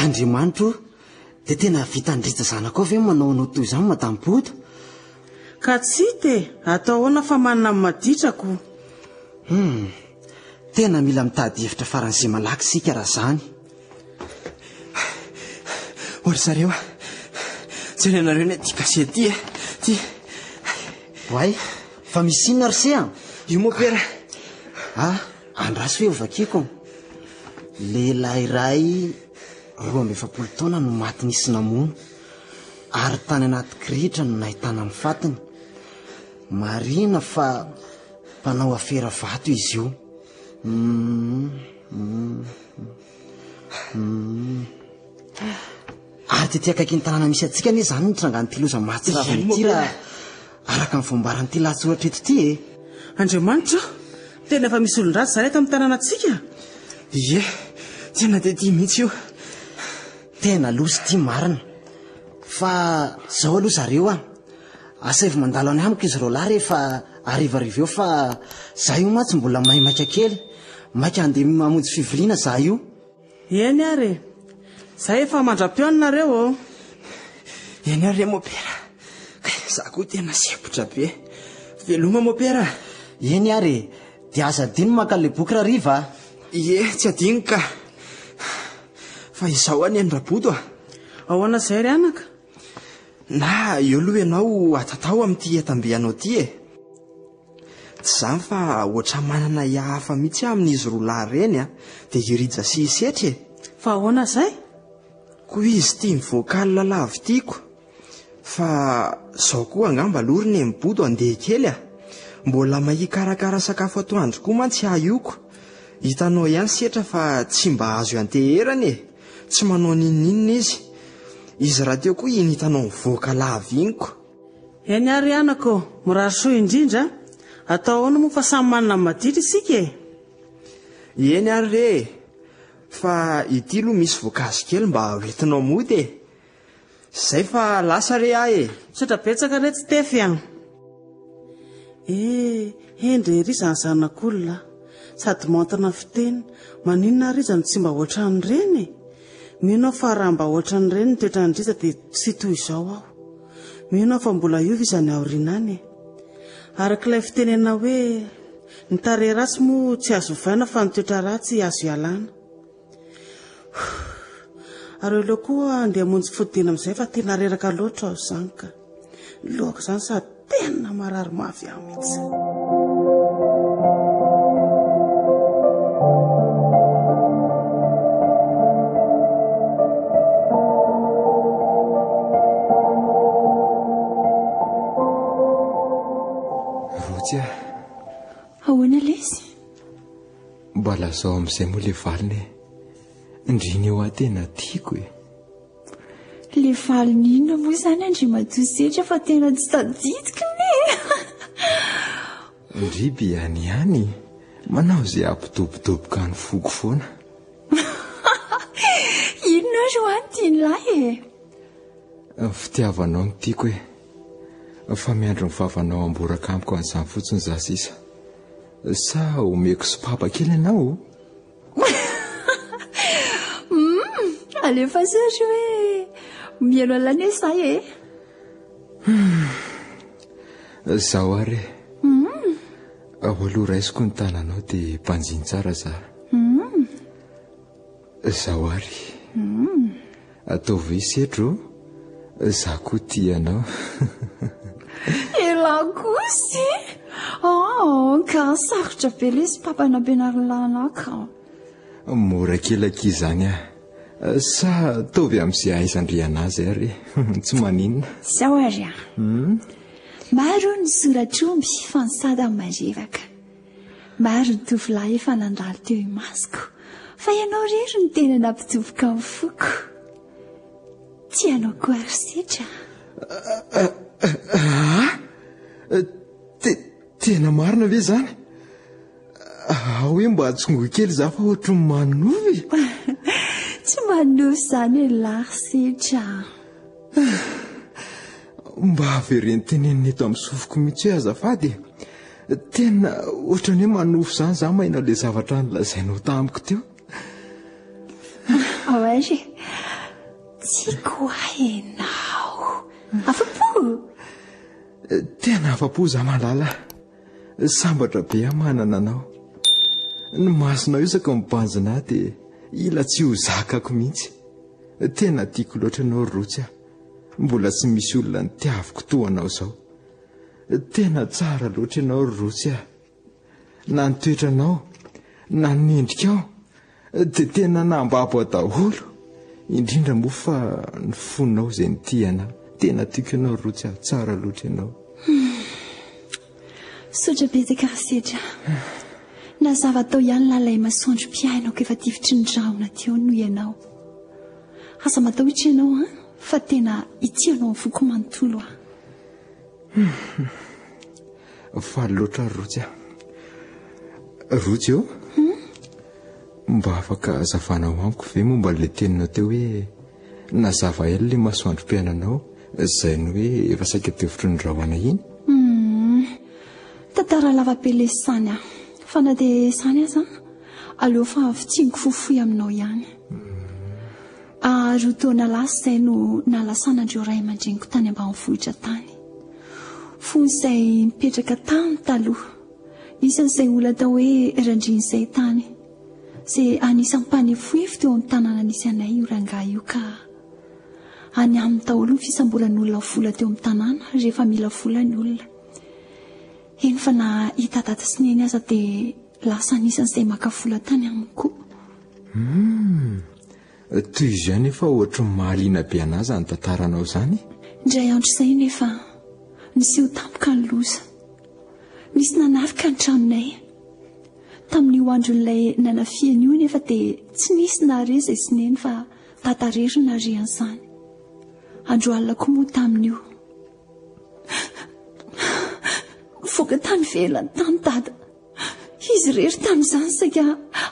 Andriamanitro, de tena vita ndritra zanako ve manao anao toy izany Madame Bodo? Ka tsy te, atao ahoana fa manana amin'ny maditrako. Tena mila mitady hevitra faran'izay malaky sika raha zany. Ory zareo ah. Jerenareo ny ty kasety e. Ty. Hoay, fa misy inona Risia? Io mopera. Ah, andraso hoe ovakiko. Lehilahy iray 12 taona no maty nisy namono. Ary tany anaty kirihitra no nahitana amin'ny fatiny. Marina fa mpanao afera vato izy io. Ary tety akaiky ny tanàna misy atsika anie zany nitranga ny tiloza mahatsiravany ity raha araka ny fombaran'ity lahatsoratra eto ity e. Andriamanitra, tena efa misy olon-dratsy zareo amin'ny tanàna atsika. Ie, tena de tia mihitsy io. Tena lozy ity marina. Fa zao aloha zareo ah. Asa evo mandalo any amiko izy roalahy rehefa arivariva eo fa za io matsy mbola mahay maika kely. Maika andeha mamonjy fiviliana za io. Eny ary. Za efa mandra-piona nareo. Eny ary mopera. Za koa tena sepotra be. Veloma mopera. Eny ary. Dia aza dino maka le boky raha riva. Ie, tsy adino ka. Fa izao any Andrabodo ah. Ahoana izay ry anaka? Na eo aloha ianao atatao amin'ity etam-be anao ty e. Tsy zany fa oatra manana hafa mihitsy amin'izy roalahy reny ah. De irija sy isetra e. Fa ahoana izay? Koa izy tia mivoakaly lalavo tiako. Fa zao koa angamba lory ny Bodo andeha kely ah. Mbola mahikarakara sakafo atoandro koa mantsy ahiko. Hitanao ihany setra fa tsy mba azo anteherana e. Tsy manao ninninina izy. Izy raha teo koa iny hitanao mivoaka lava iniko. Eny ary anako, mirarosoa indrindra. Atao ahoana moa fa samy manana ny maditra isika e. Eny ary re. Fa ity aloha misy voankazo kely mba hoentinao mody e. Zay fa lasa re ahy e. Sotra betsaka re tsy tefy any. Endre ry izany zanak'olona. Sady mantana fiteny. Maninona ry izany tsy mba ohatran'ny reny e. Mino aho fa raha mba ohatran'ny reny ny toetrandrisa dia tsy toy izao aho. Mino aho fa mbola iova izany aorinany e. Arak'ilay fitenena hoe ny tarehy ratsy moa tsy azo vaina fa ny toetra ratsy azo ialana. Ary eo koa andeha hamonjy fodina amin'izay fa tena reraka loatra aho izany ka. Lohako izany sady tena marary mafy aho mihitsy. mihitsy ahoana lezy mba lazao amin'izay moa le valiny indriny eo aho tena tiako le valin'inona moa izany andry matosetra fa tena tsy tadidiko ne ndriby ihany manao izay ampitobotoboka ny foko foana inona ro any tianylahy fitiavanao no tiako fa miandro ny vavanao amboraka amiko an'izany fotsiny za sisa sa omeko sopapa kely ianao alefa satra hoe miano alany esay zaho ary aloha raisiko ny tananao dia mpanjiny tsara za zaho ary ataovy isetro za koa tianao elakosy ka sarotra be le sopapa nampianarinlanaka mora kelaka izany sa taovy amin'izay aizandriana azy ary tsy maninona zao ary maro ny soratromby fa ny sada marevaka maro ny tovolahy efa nandalo teo imasoko fa ianao rery ny tena nampitoboka amin'ny foko tianao koa ary setra tena marina ve zany hoe mba atsongo kely za fa ohatry ny manovy tsy manovy zany elary setra mba avereny tenenina eto amin'ny sofoko mihitsy hoe azafady tena ohatrany hoe manovy zany za mahina le zavatra nylazainao tamiko teo aoary tsy koa enao afapo tena afapo za malala sambatra be amanana anao ny masonao isaka mibanjina dia ila tsy ho zakako mihitsy tena tiako loatra ianao rotsy mbola tsy misy olona ny tiaviko toanao zao tena tsara loatra ianao rotsy na nitoetranao na nendrikao dia tena nambabo daholo indrindra moa fa ny fonao izay nitiana tena tiako ianao rotsy tsara loatra ianao sotra betaka rasetra na zavatao ihany lalay masoandro mpiainako efa tifitry ny drahona teo noho ianao asa matao hitra ianao fa tena itianao amin'ny foko manontolo faly loatra rotsy rotsy eo mba afaka azavanao amiko ve momba le teninao teo hoe nazava ela le masoandrom-piainanao zay ny hoe efa saika tevitry ny drahona iny tantara lava-pele sany fa na dia sany aza aleo fa fitiango fofoy aminao ihany ro taona lasa izay no nalasanandreo ray aman-dreniko tany ambanivohitra tany fony izay mipetraka tany taloha isan'izay olona tao hoe randrin'izay tany izay anisan'ny mpanefoefo teo amin'ny tanàna nisy anay io rangahy io ka any amin'ny daholo ny fisambolan'olona vola teo amin'ny tanàna rehefa mila vola ny olona eny fa na hita data sy neny aza dia lasa anisan'izay maka vola tany aminy koa toy izy ihany efa ohatra ny mahaliana be anazy ny tantaranao zany indray andro izay nefa niseho tampoka ny loza nisy nanarika ny tranonay tamin'io andron'ilay nanafiany io nefa dia tsy nisy nare izay sy neny fa tatarery narean'izany andro alina koa moa tamin'io voaka tany velany tany dada izy rery tamin'izany saika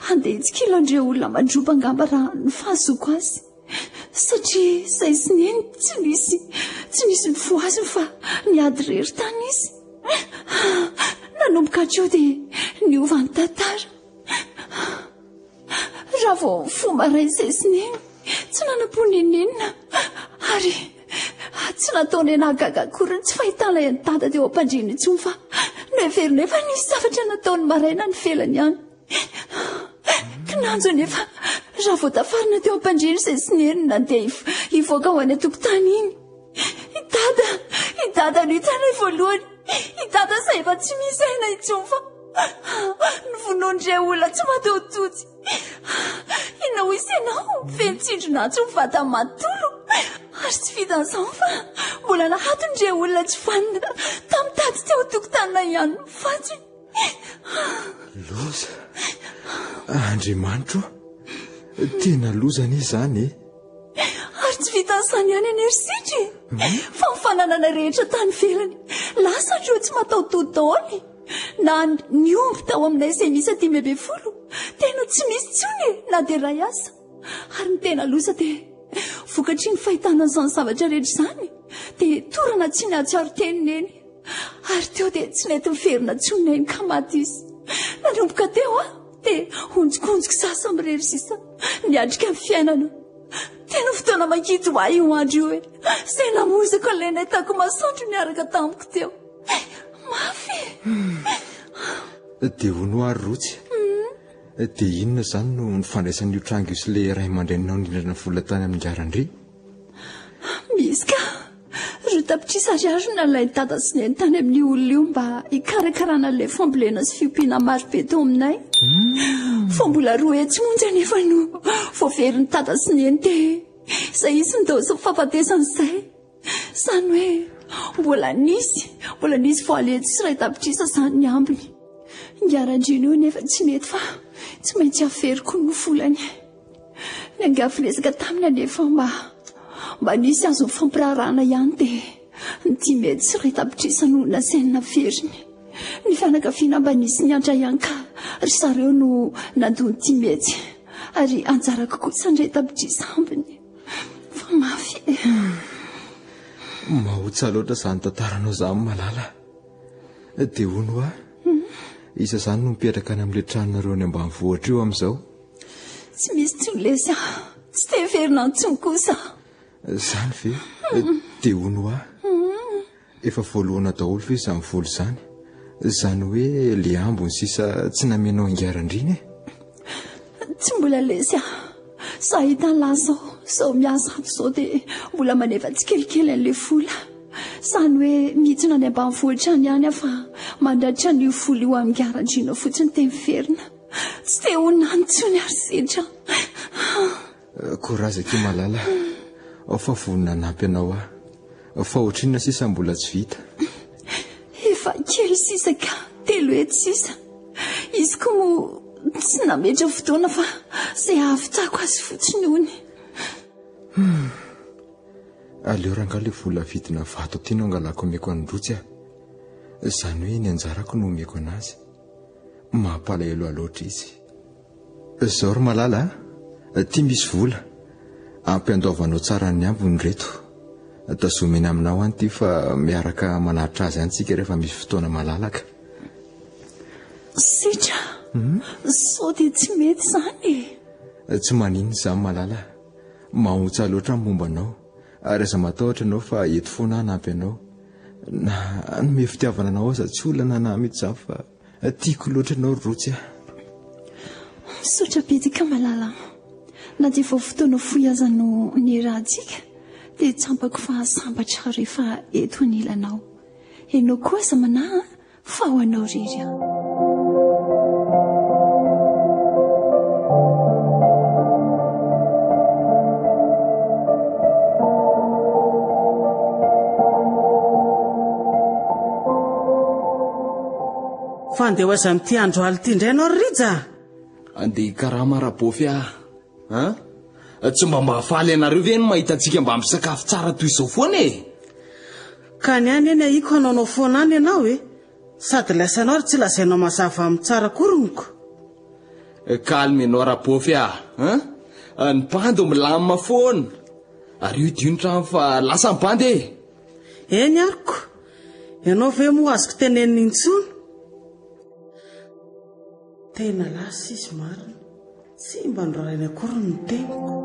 andeha itsikilondreo olona mandroba angamba raha ny fahazoko azy satria izay sy neny tsy nisy mifoazy fa niady rery tany izy nanomboka hatreo dia niovany tantara raha vao fomba ray izay sy neny tsy nanam-ponenenina ary tsy nataony nahagaga akory tsy fahitana ny dada teo ampandriny intsony fa noeverina efa nisy zavatra nataony maraina ny felany ihany kinanjo nefa raha vao tafarina teo ampandriny izay sy neny nandeha hivoaka ho any atokotany iny idada no hitanay voalohany idada izay efa tsy misy aina intsony fa nyvonoandray olona tsy mateo totsy inona ho isy ianao fentsindrona tsy mivata matono ary tsy vitan'izany fa mbola nahatondre olona tsy fanina tamin'ny tady teo tokotanina ihany fatsy. Loza Andriamanitro, tena lozana izany ary tsy vitan'izany ihany enersitry fa mifananana rehetra tany velany lasa andreo tsy mataotody daholy na ny omby tao aminay izay misy 10 tena tsy misy tsony na dia ray asa. Ary ny tena loza dia vokatry ny fahitana an'izany zavatra rehetra izany dia torana tsy nihatsiaro teniny eny ary teo dia tsy nety miverina tsony eny ka maty izy. Nanomboka teo dia onjokonjoko sasa mirery sisa niatrika amin'ny fiainana. Tena fotoana mankidy ho ahy io andro io izay namozako ilay nahitako masoandro niaraka tamiko teo. Mafy. Dia hono ary rotsy. Dia inona izany no nifandraisan'io trango sy ilay ray aman-dreninao nindrina vola tany amin'ny Garandry? Misy ka ry tapitrisa ariary nalay dada sy neny tany amin'ny olona io mba hikarakarana ilay fambolena sy fiompiana maro be teo aminay. Fa mbola roa tsy monja nefa no voaveriny dada sy neny dia izay izy nidosy fahafatesana izay. Izany hoe mbola nisy voaletsy sy ray tapitrisa izany ny ambiny. Garandry io nefa tsy nety fa tsy maintsy aferiko ny volany. Ny angafiresaka taminy anefa mba nisy azo fampirarana ihany dia ny 10 sy ray tapitrisa no nasaina veriny. Ny fianakaviana mba nisy niandra ihany ka ry zareo no nandony 10 ary anjarako kosa ny ray tapitrisa ambiny. Fa mafy. Mahotsa loatra izany tantaranao izany malala. Dia hono isa izany no mipetraka any amin'ilay tranonareo any ambanivohitra io amin'izao? Tsy misy tsony lesy tsy te verina antsony kosa. Izany ve? Dia hono efa voalohana daholo ve izany vola izany? Izany hoe ilay ambony sisa tsy namenao angarandriny? Tsy mbola lesy sa hita zao miasa ato izao dia mbola manefa tsy kelikely an'ilay vola. Izany hoe mihitsina any ambanivohitra any ihany fa mandratra ny vola io amin'ny Garandrina fotsiny te miverina. Tsy te honina antsony ary sitra. Korazaka malala, fa vonina nampy anao fa ohatrina sisa mbola tsy vita. Efa kely sisa ka 3 hety sisa. Izy koa mo tsy nametra fotoana fa izay ahavitako azy fotsiny hony. Aleo ranga ilay vola vidina vato tiana angalako omeko androtsy izany hoe ny anjarako no omeko anazy. Mampalahelo aloatra izy. Izao ry malala tia misy vola ampiandoavanao tsara ny ambony reto. Tazomina aminao any ty fa miaraka manaritra azy any tsika rehefa misy fotoana malalaka. Sitra sao dia tsy mety izany. Tsy maninona izany malala. Mahotsa loatra ny momba anao ary aza matahotra anao fa eto foana hanampy anao. Na nome fitiavana anao aza tsy olana na mety izany fa tiako loatra anao rotsy. Misaotra betika malala. Na dia vao fotoana fohy aza no ny rahantsika dia tsampako fa sambatra rehefa eto anilanao. Enao koa aza manahy fa ho anao rery. Fandeha aza amin'ity andro aly ity indray ianao Rija. Andeha karama rabofy tsy mba mahafaly anareo ve no mahita antsika mba misakafo tsara toy izao foana Ka ny any eny ahiko hanaonao foana any ianao sady laisanao ary tsy lazainao mazava amin'ny tsara koroniko. Kalmy ianao rabofy ny bandy milamina foana ary io dionitra fa lasa mibandy Eny ariko. Ianao ve moa azoko tenenina intsony? Tena lasa izy marina. Tsy mba ndrarainy akory ny teniko.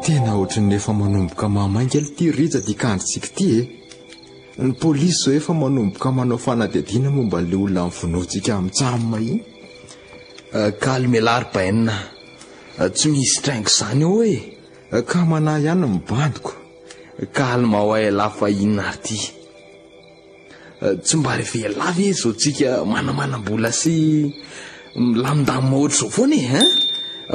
Tena ohatrany efa manomboka mamainga ity Rija dikandritsika ity Ny polisy zao efa manomboka manao fanadihadiana momba le olona mivonoatsika amin'ny tsara mahiny. Kalme laribaina. Tsy misy traingo izany ao ka manahy ihany ny bandiko. Kalma ho ay lafa inona ty. tsy mba revelavy zao tsika manamanam-bola sy milamindamy ohatr' zao foana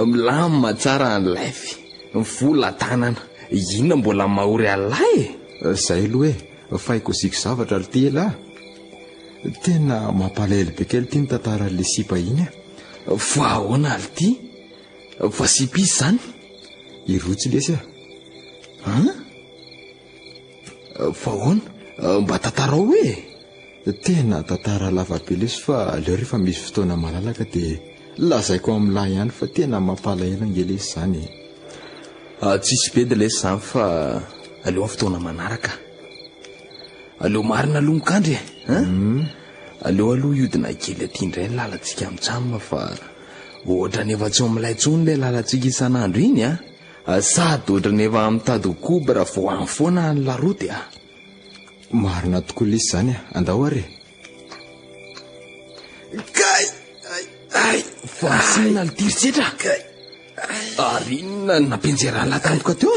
milamima tsara ny lafy vola tanana inona mbola mahory alahy zay aloha faiko siko zavatra ry ty elahy tena mampalahelo be kely ty ny tantaran'le sipa iny fa ahoana ali ty fa sipisy zany irotsy lesy fa ahoana mba tantarao hoe tena tantara lava be lesy fa leo rehefa misy fotoana malalaka dia lazaiko amin'lahy ihany fa tena mampalahelo angelesy zany tsisy be de lesy zany fa aleo amin'ny fotoana manaraka aleo marina aloha mikandry aleo aloha iodina kely aty indray ny lalantsika mitsanona fa ohatra nefa tsy amin'ilay tsony le lalantsika isan'andro iny sady ohatra nefa mitady kobra vao any foana ny laroty marina tokoa lesy zany andao are kay fa sina litiry setra ary inona nampenjeraha latampoka teo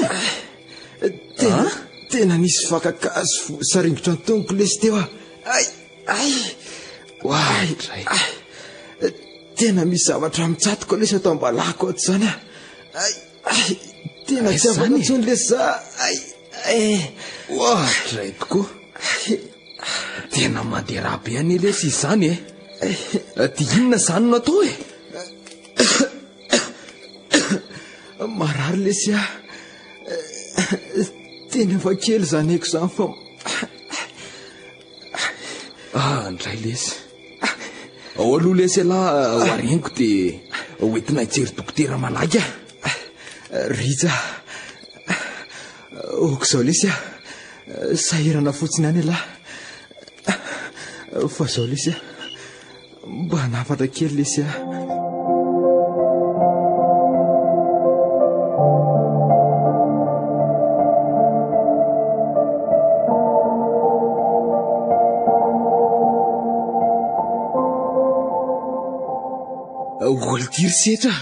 tena nisy fakakazo saringotra ny tongoko lesy teo tena misy zavatra mitsatoka lesy atao ambalako ato zany tena tsy avana tsony lesy za dray tokoa tena manderaha be any lesy izy zany ty inona zany no atao marary lesy tena efa kely zany eko zany fa ndray lesy ao aloha lesy alahy hoareniko dia hoentina hitsery dokotera malaky rija oko zao lesy sahirana fotsiny any alahy fa zao lesy mba nafatra kely lesy olitiry setra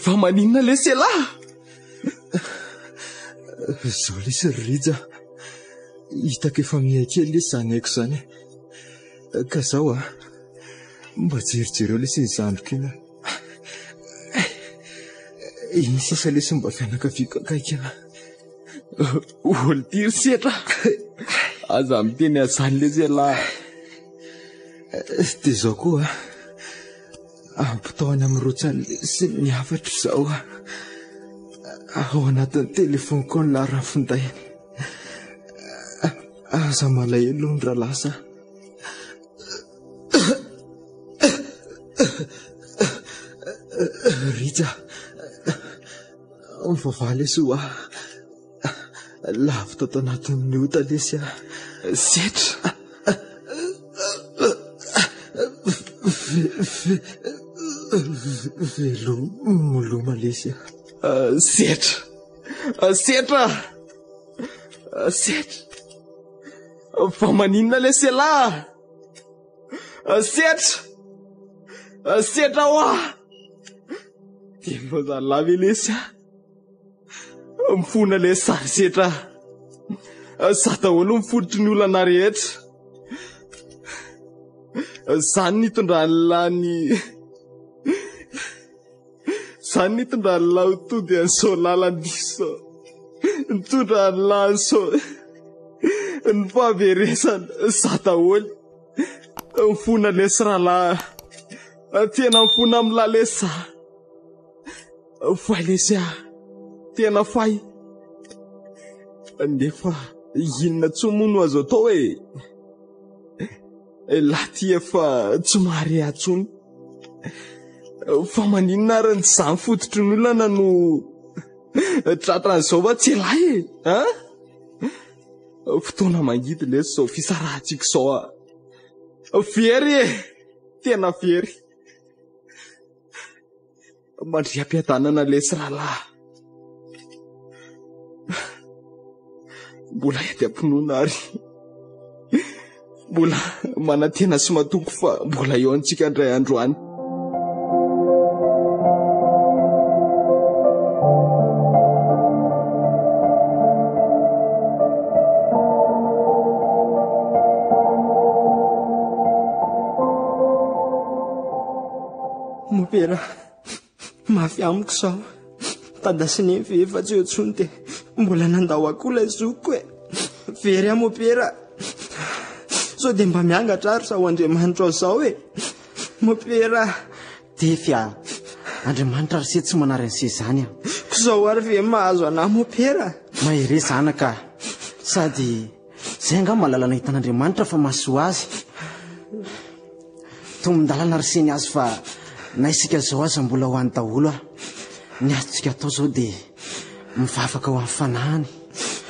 fa maninona lesy alahy zao lesy rija hitako efa mihakely lesy zany haiko zany ka zao mba jerijereo lesy ny zandroko ina iny sisa lesy mba fianakaviko akaikina olitiry setra aza miteny azany lesy alahy dia zao koa ampitaony amin'ny rotsany lesy ny afatro zao ao anatin'ny telefoniko ny larafindayany aza malahelo ny rahalasa rija mivavah lesy ho lavitra ato anatin'ny ota lesy setra velomoloma lesy setra fa maninona lesy alahy setra hoa telo zany lavy lesy mifona lesy sary setra sa daholo mifodotry ny olana rehetra zany nitondranylany zany nitondra ny lahy tody an'izao lalandiso nitondra ny lahy an'izao ny fahaveresana za daholo mifona lesy rahalahy tena mifona amin'ny lahy lesy fay lesy tena fay nefa inona tsy mono azo atao hoe lahy ty efa tsy mahare atsony fa maninona ary ny zany fototry ny olana no tratran'izao fa tsy lahy fotoana mangidy lesy zao fisarahantsika zao very tena very mandriam-piadanana lesy rahalahy mbola ety ampinoana ary mbola manantena sy matoko fa mbola eo antsika andray andro any mopera mafy amiko sao tadasiny efa tsy eo tsony de mbola nandao akoho lay zoko e very mopera sao de mba miangatra ary sa ho Andriamanitra ao zao e mopera Tefia Andriamanitra ary se tsy manary an'se zany a zao ary ve mahazo anahy mopera mahere zanaka sady zay nga malalana hitan'Andriamanitra fa mahasoa azy tomindalana ary seny azy fa na isika zao aza mbola ho any daholo a ny azontsika atao zao de mivavaka ho amin'ny fanahany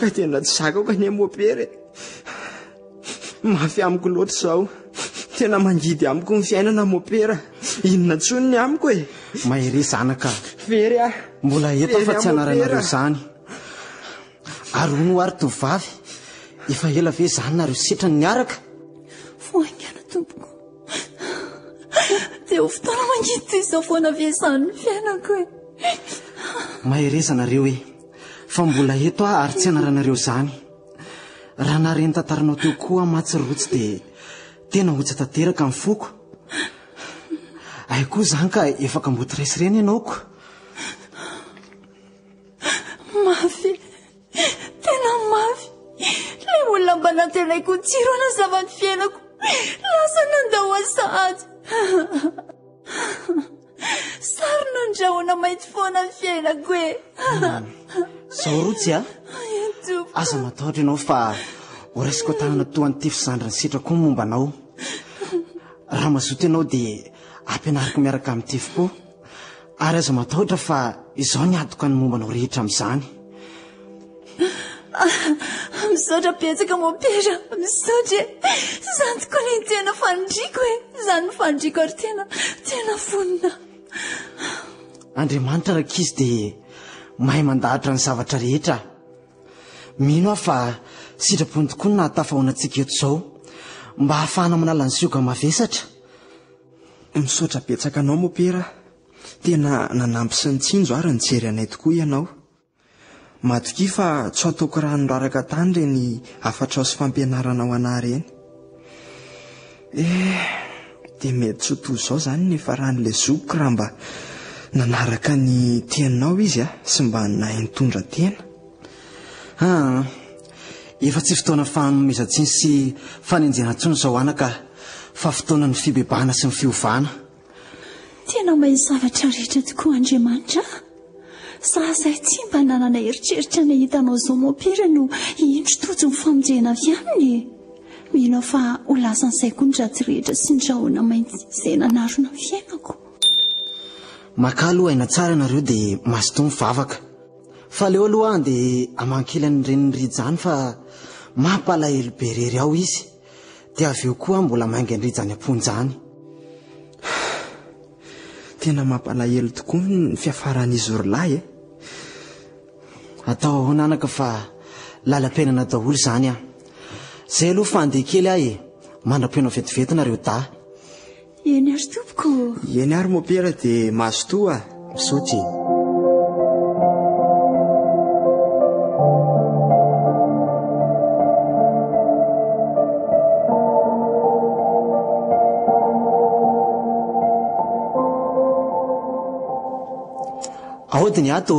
ka tena tsy zakako anie mopera mafy amiko loatra zao tena mangidy amiko ny fiainana mopera inona tsony ny amiko e mahere zanaka very a mbola eto fa tsy anaranareo zany ary ono ary tovavy efa ela ve zany nareo setra niaraka foaingana tompoko dia ho fotoana mangidy toy izao foana viasany ny fiainako e maherezanareo e fa mbola eto a ary tsy anaranareo zany raha nareny tantaranao teo koa matsirotsy dia tena hotsa tanteraka amin'ny foko ay koa zany ka efa kamboty raisireny ianao ko mafy tena mafy lay olona mba natelaiko tsiro anazavany fiainako lasa nandao asady sarina andrahoana mainty foana ny fiainako e zao rotsy a aza matahotra ianao fa ho raisiko tanana toa ny tefy zandry ny setra koa momba anao raha mazoto ianao dia ampianariko miaraka amin'ny tefy koa ary aza matahotra fa izao ny adoka ny momba anao rehetra amin'izany misaotra petsaka mopera misaotra zany tokoa ny tena fandriko e zany ny fandriko ary tena vonina Andriamanitra raka izy dia mahay mandahatra ny zavatra rehetra mino aho fa sitrapony tokoa ny nahatafahoana antsika eto zao mba hahafahana manala ny sioga mavesatra misaotra betsaka anao mopera tena nanampy sy ny tsinjo ary nijery anay tokoa ianao matoki fa tsy ataoko raha noraraka tany reny afatra ao sy fampianarana ao anahy reny dia mety tsy ho toy izao zany nefa raha n'ilay zokiko raha mba nanaraka ny teninao izy a sy mba nahay nitondra tena efa tsy fotoana fanomezantsiny sy fanenjena ntsony zao anaka fa fotoana ny fibebahana sy ny fiovana tena mahay zavatra rehetra tokoa Andriamanitra sasay tsy mba nanana heritreritra ny hitanao zao mopera no indro tojo ny famonjena avy aminy mino fa ho lasa ny saiko ny ratsy rehetra sy ny drahoana mainty izay nanarona ny fiainako makalo aina tsara nareo dia mazoto mivavaka fa leo aloha dia amankely ny reny rijany fa mampalahelo be rery ao izy dia avy eo koa mbola mainga nyrijany amponjany tena mampalahelo tokoa ny fiafaran'izy orolahy e atao ahoana anaka fa lalam-piainana daholo zany a zay aloha fa andeha kely ahy mandram-piainao vetivety nareo da eny ary tompoko eny ary mopera dia mazotoa misaoty aodiny ato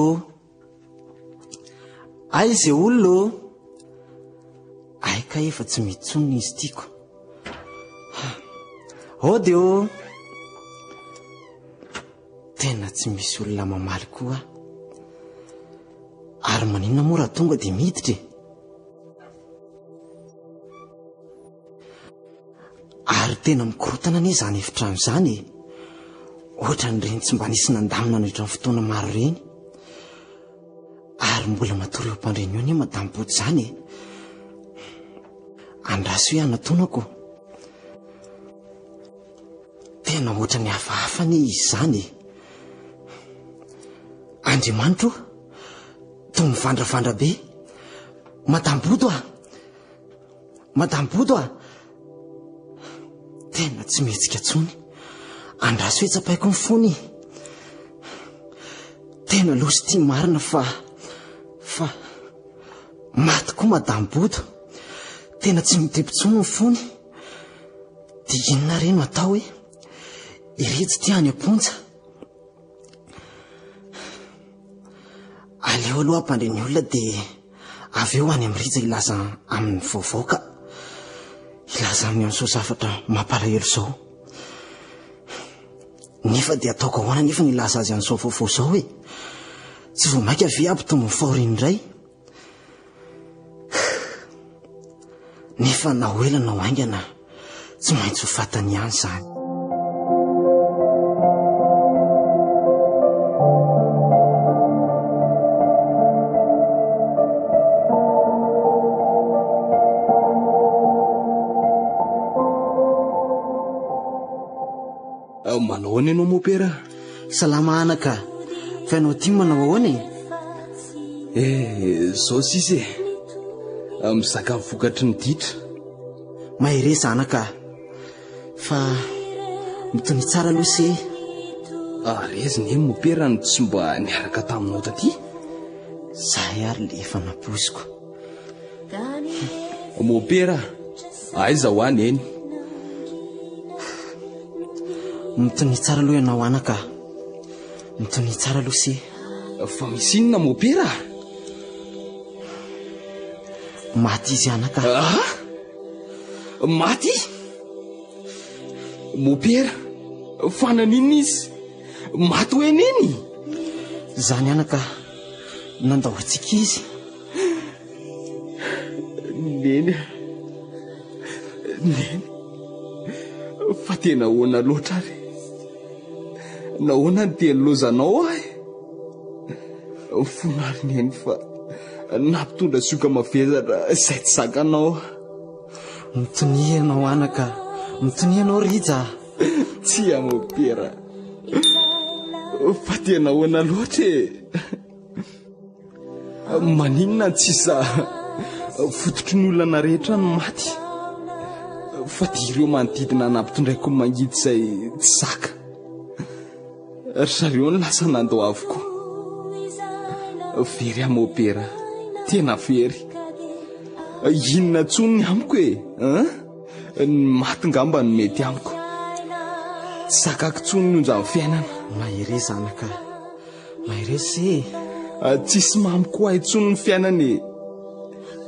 ay izay olona aika efa tsy mitsonona izy tiako ody o tena tsy misy olona mamaly koa ary maninona moa raha tonga dia miditra ary tena mikorotana anie zany efitrano zany ohatra ny reny tsy mba nisy nandamina nohitra ny fotoana maro reny ary mbola matory eo mpandreny eo anie madamboty zany andraso hoe anatonako tena ohatra ny hafahafa ny izy zany Andriamanitra toa mivandravandra be madamboto tena tsy mihetsika tsony andraso hoe tsapaiko ny fony tena losy tia marina fa maty koa madamboto tena tsy mitepitsony ny fony dia inona reny atao hoe iretsy tia any amponja aleo aloha ampandre ny olona dia avy eo any amin'ny rija ilaza amin'ny vaovaoka, ilaza amin'ny amin'izao zavatra mampalahelo izao. Nefa dia ataoko ahoana nefa ny ilaza azy an'izao vaovao izao hoe tsy vao maika ve ampitombo ny fahoriany indray. Nefa na ho ela na ho aingana tsy maintsy ho fatany ihany izany. Manao ahoana ianao mopera? Salama anaka, fa ianao ty manao ahoana? Zao sisy mizaka vokatry ny ditra. Mahire zanaka, fa mitony tsara aloha se. Reziny eny mopera ny tsy mba niaraka taminao taty? Zahay ary le efa naposiko. Mopera, aiza ho any eny? Mitony tsara aloha ianao anaka, mitony tsara aloha se. Fa misy inona mopera? Maty izy anaka. Maty? Mopera, fanan'inona izy? Maty ho eny eny? Zany anaka, nandahoantsika izy. Neny, fa tena ahoana loatra ary. Nahoana ny teny lozanao ahy? Fonary neny fa nampitondra sioka mavezatra izay tsy zakanao. Mitony ianao anaka, mitony ianao rija. Tsy mopera, fa tena ahoana loatra e. Maninona tsisa fototry ny olona rehetra no maty, fa dia ireo manodidina nampitondraiko ny mangidy izay tsy zaka. Zareo ny lasa nandao avokoa. Very mopera, tena very. Inona tsony ny amiko e? Ny maty ngamba no mety amiko. Tsy zakako tsony ny onja amin'ny fiainana. Mahire zanaka, mahire se. Tsisy mamy koa ay tsony ny fiainana e.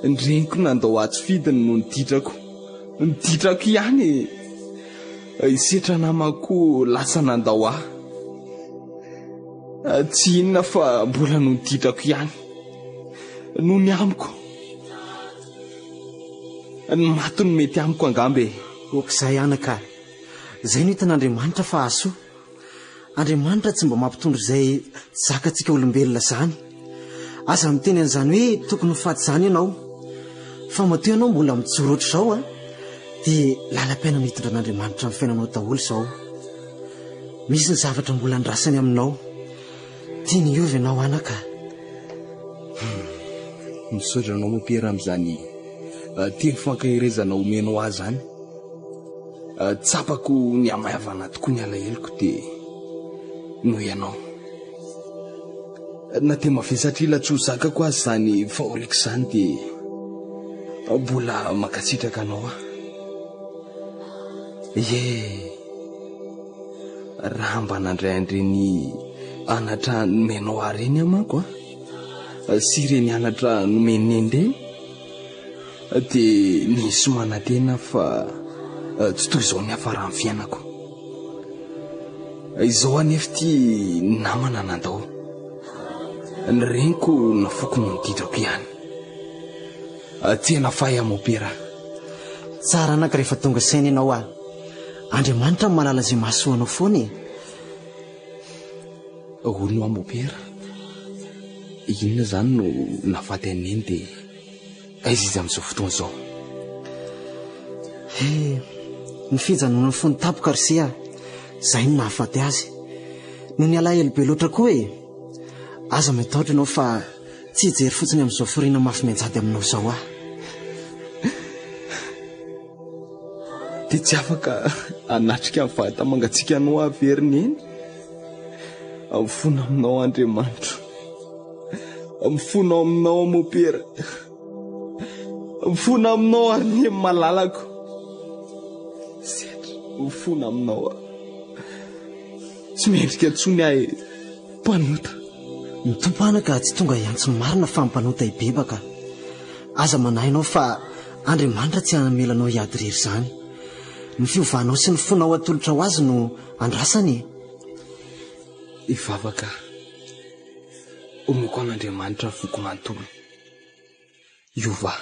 Ny reniko nandao atsy fidiny no niditrako. Niditrako ihany e. Isetra namako lasa nandao ahy. Tsy inona fa mbola no niditrako ihany. No ny amiko. Ny maty no mety amiko angamba e. Okizay anaka, izay no hitan'Andriamanitra fa asoa. Andriamanitra tsy mba mampitondra izay zakantsika olombelona zany. Aza miteny an'izany hoe tokony ho faty izany ianao. Fa matoa ianao mbola mijoro ohatr'izao dia lalam-paina mitondra an'Andriamanitra amin'ny fiainanao daholo izao. Misy ny zavatra mbola andrasany aminao. Tia ny iovy ianao anaka. Misaotra anao mopera amin'izany teny fankahirezana omenao azy zany. Tsapako ny amahavana tokoa ny alaheloko dia noho ianao. Na te mavesatra ila tsy ho zakako azy zany fahoriako izany dia mbola makasitraka anao raha mba nandray andreny anatra nomenao areny amako sy ireny anatra nomenendreny dia nisy manantena fa tsy toy izao ny afara amin'ny fiainako. Izao anefa ty namana nandao. Ny reniko nafoko no niditrako ihany. Tena fahy mopera. Tsara anaka rehefa tonga saina ianao Andriamanitra malala izay mahasoanao foana e. Hono mopera. Inona zany no nafaty aneny dia aiza izy amin'izao fotoana izao? Ny fijanona ny fony tapoka ryse izay no nahafaty azy. No ny alahelo be loatra koa e. Aza matahotra ianao fa tsy hijery fotsiny amin'izao foriana mafy mianjady aminao izao dia tsy afaka anatrika amin'ny vata mangatsiaka anao averiny eny. Mifono aminao Andriamanitra. Mifono aminao mopera. Mifono aminao ary ny malalako. Mifono aminao. Tsy mendrika tsony ahy mpanota. ny tompana ka tsy tonga iantso marina fa mpanota ibebaka. Aza manahinao fa Andriamanitra tsy anamelanao hiady rery izany. Ny fiovanao sy ny fonao atolotra ho azy no andrasany. Ivavaka, omeko an'Andriamanitra voko manontolo. Iova,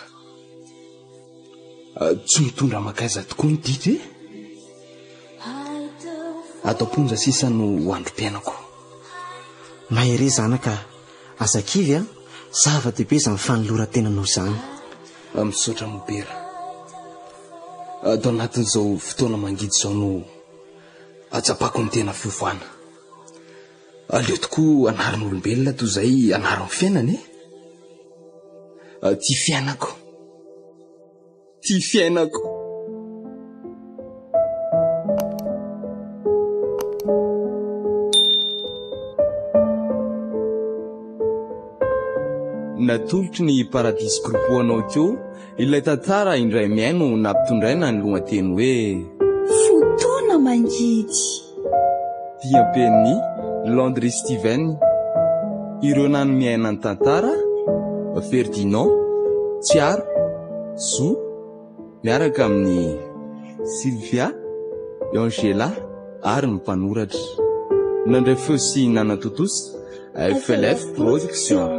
tsy mitondra makaiza tokoa ny ditra. Atao-ponja sisa no androm-piainako. Mahery zanaka, azakivy zava-dehibe izany fanoloran-tenanao izany. Misaotra mobera. Atao anatin'izao fotoana mangidy izao no atsapako ny tena fiovana. Aleo tokoa anarin'olombelona toy izay anarin'ny fiainany. Ty fiainako. Ty fiainako. Natolotry ny paradisy groupe-anao teo, ilay tantara indray miaino nampitondraina ny lohateny hoe fotoana mangidy. Dia penny Landry Steven. Ireo nany miaina ny tantara Ferdinand, Tsiaro, Zo, miaraka amin'ny Sylvia, Angela ary ny mpanoratra. Nandray feo sy nanatotosa FLF Production.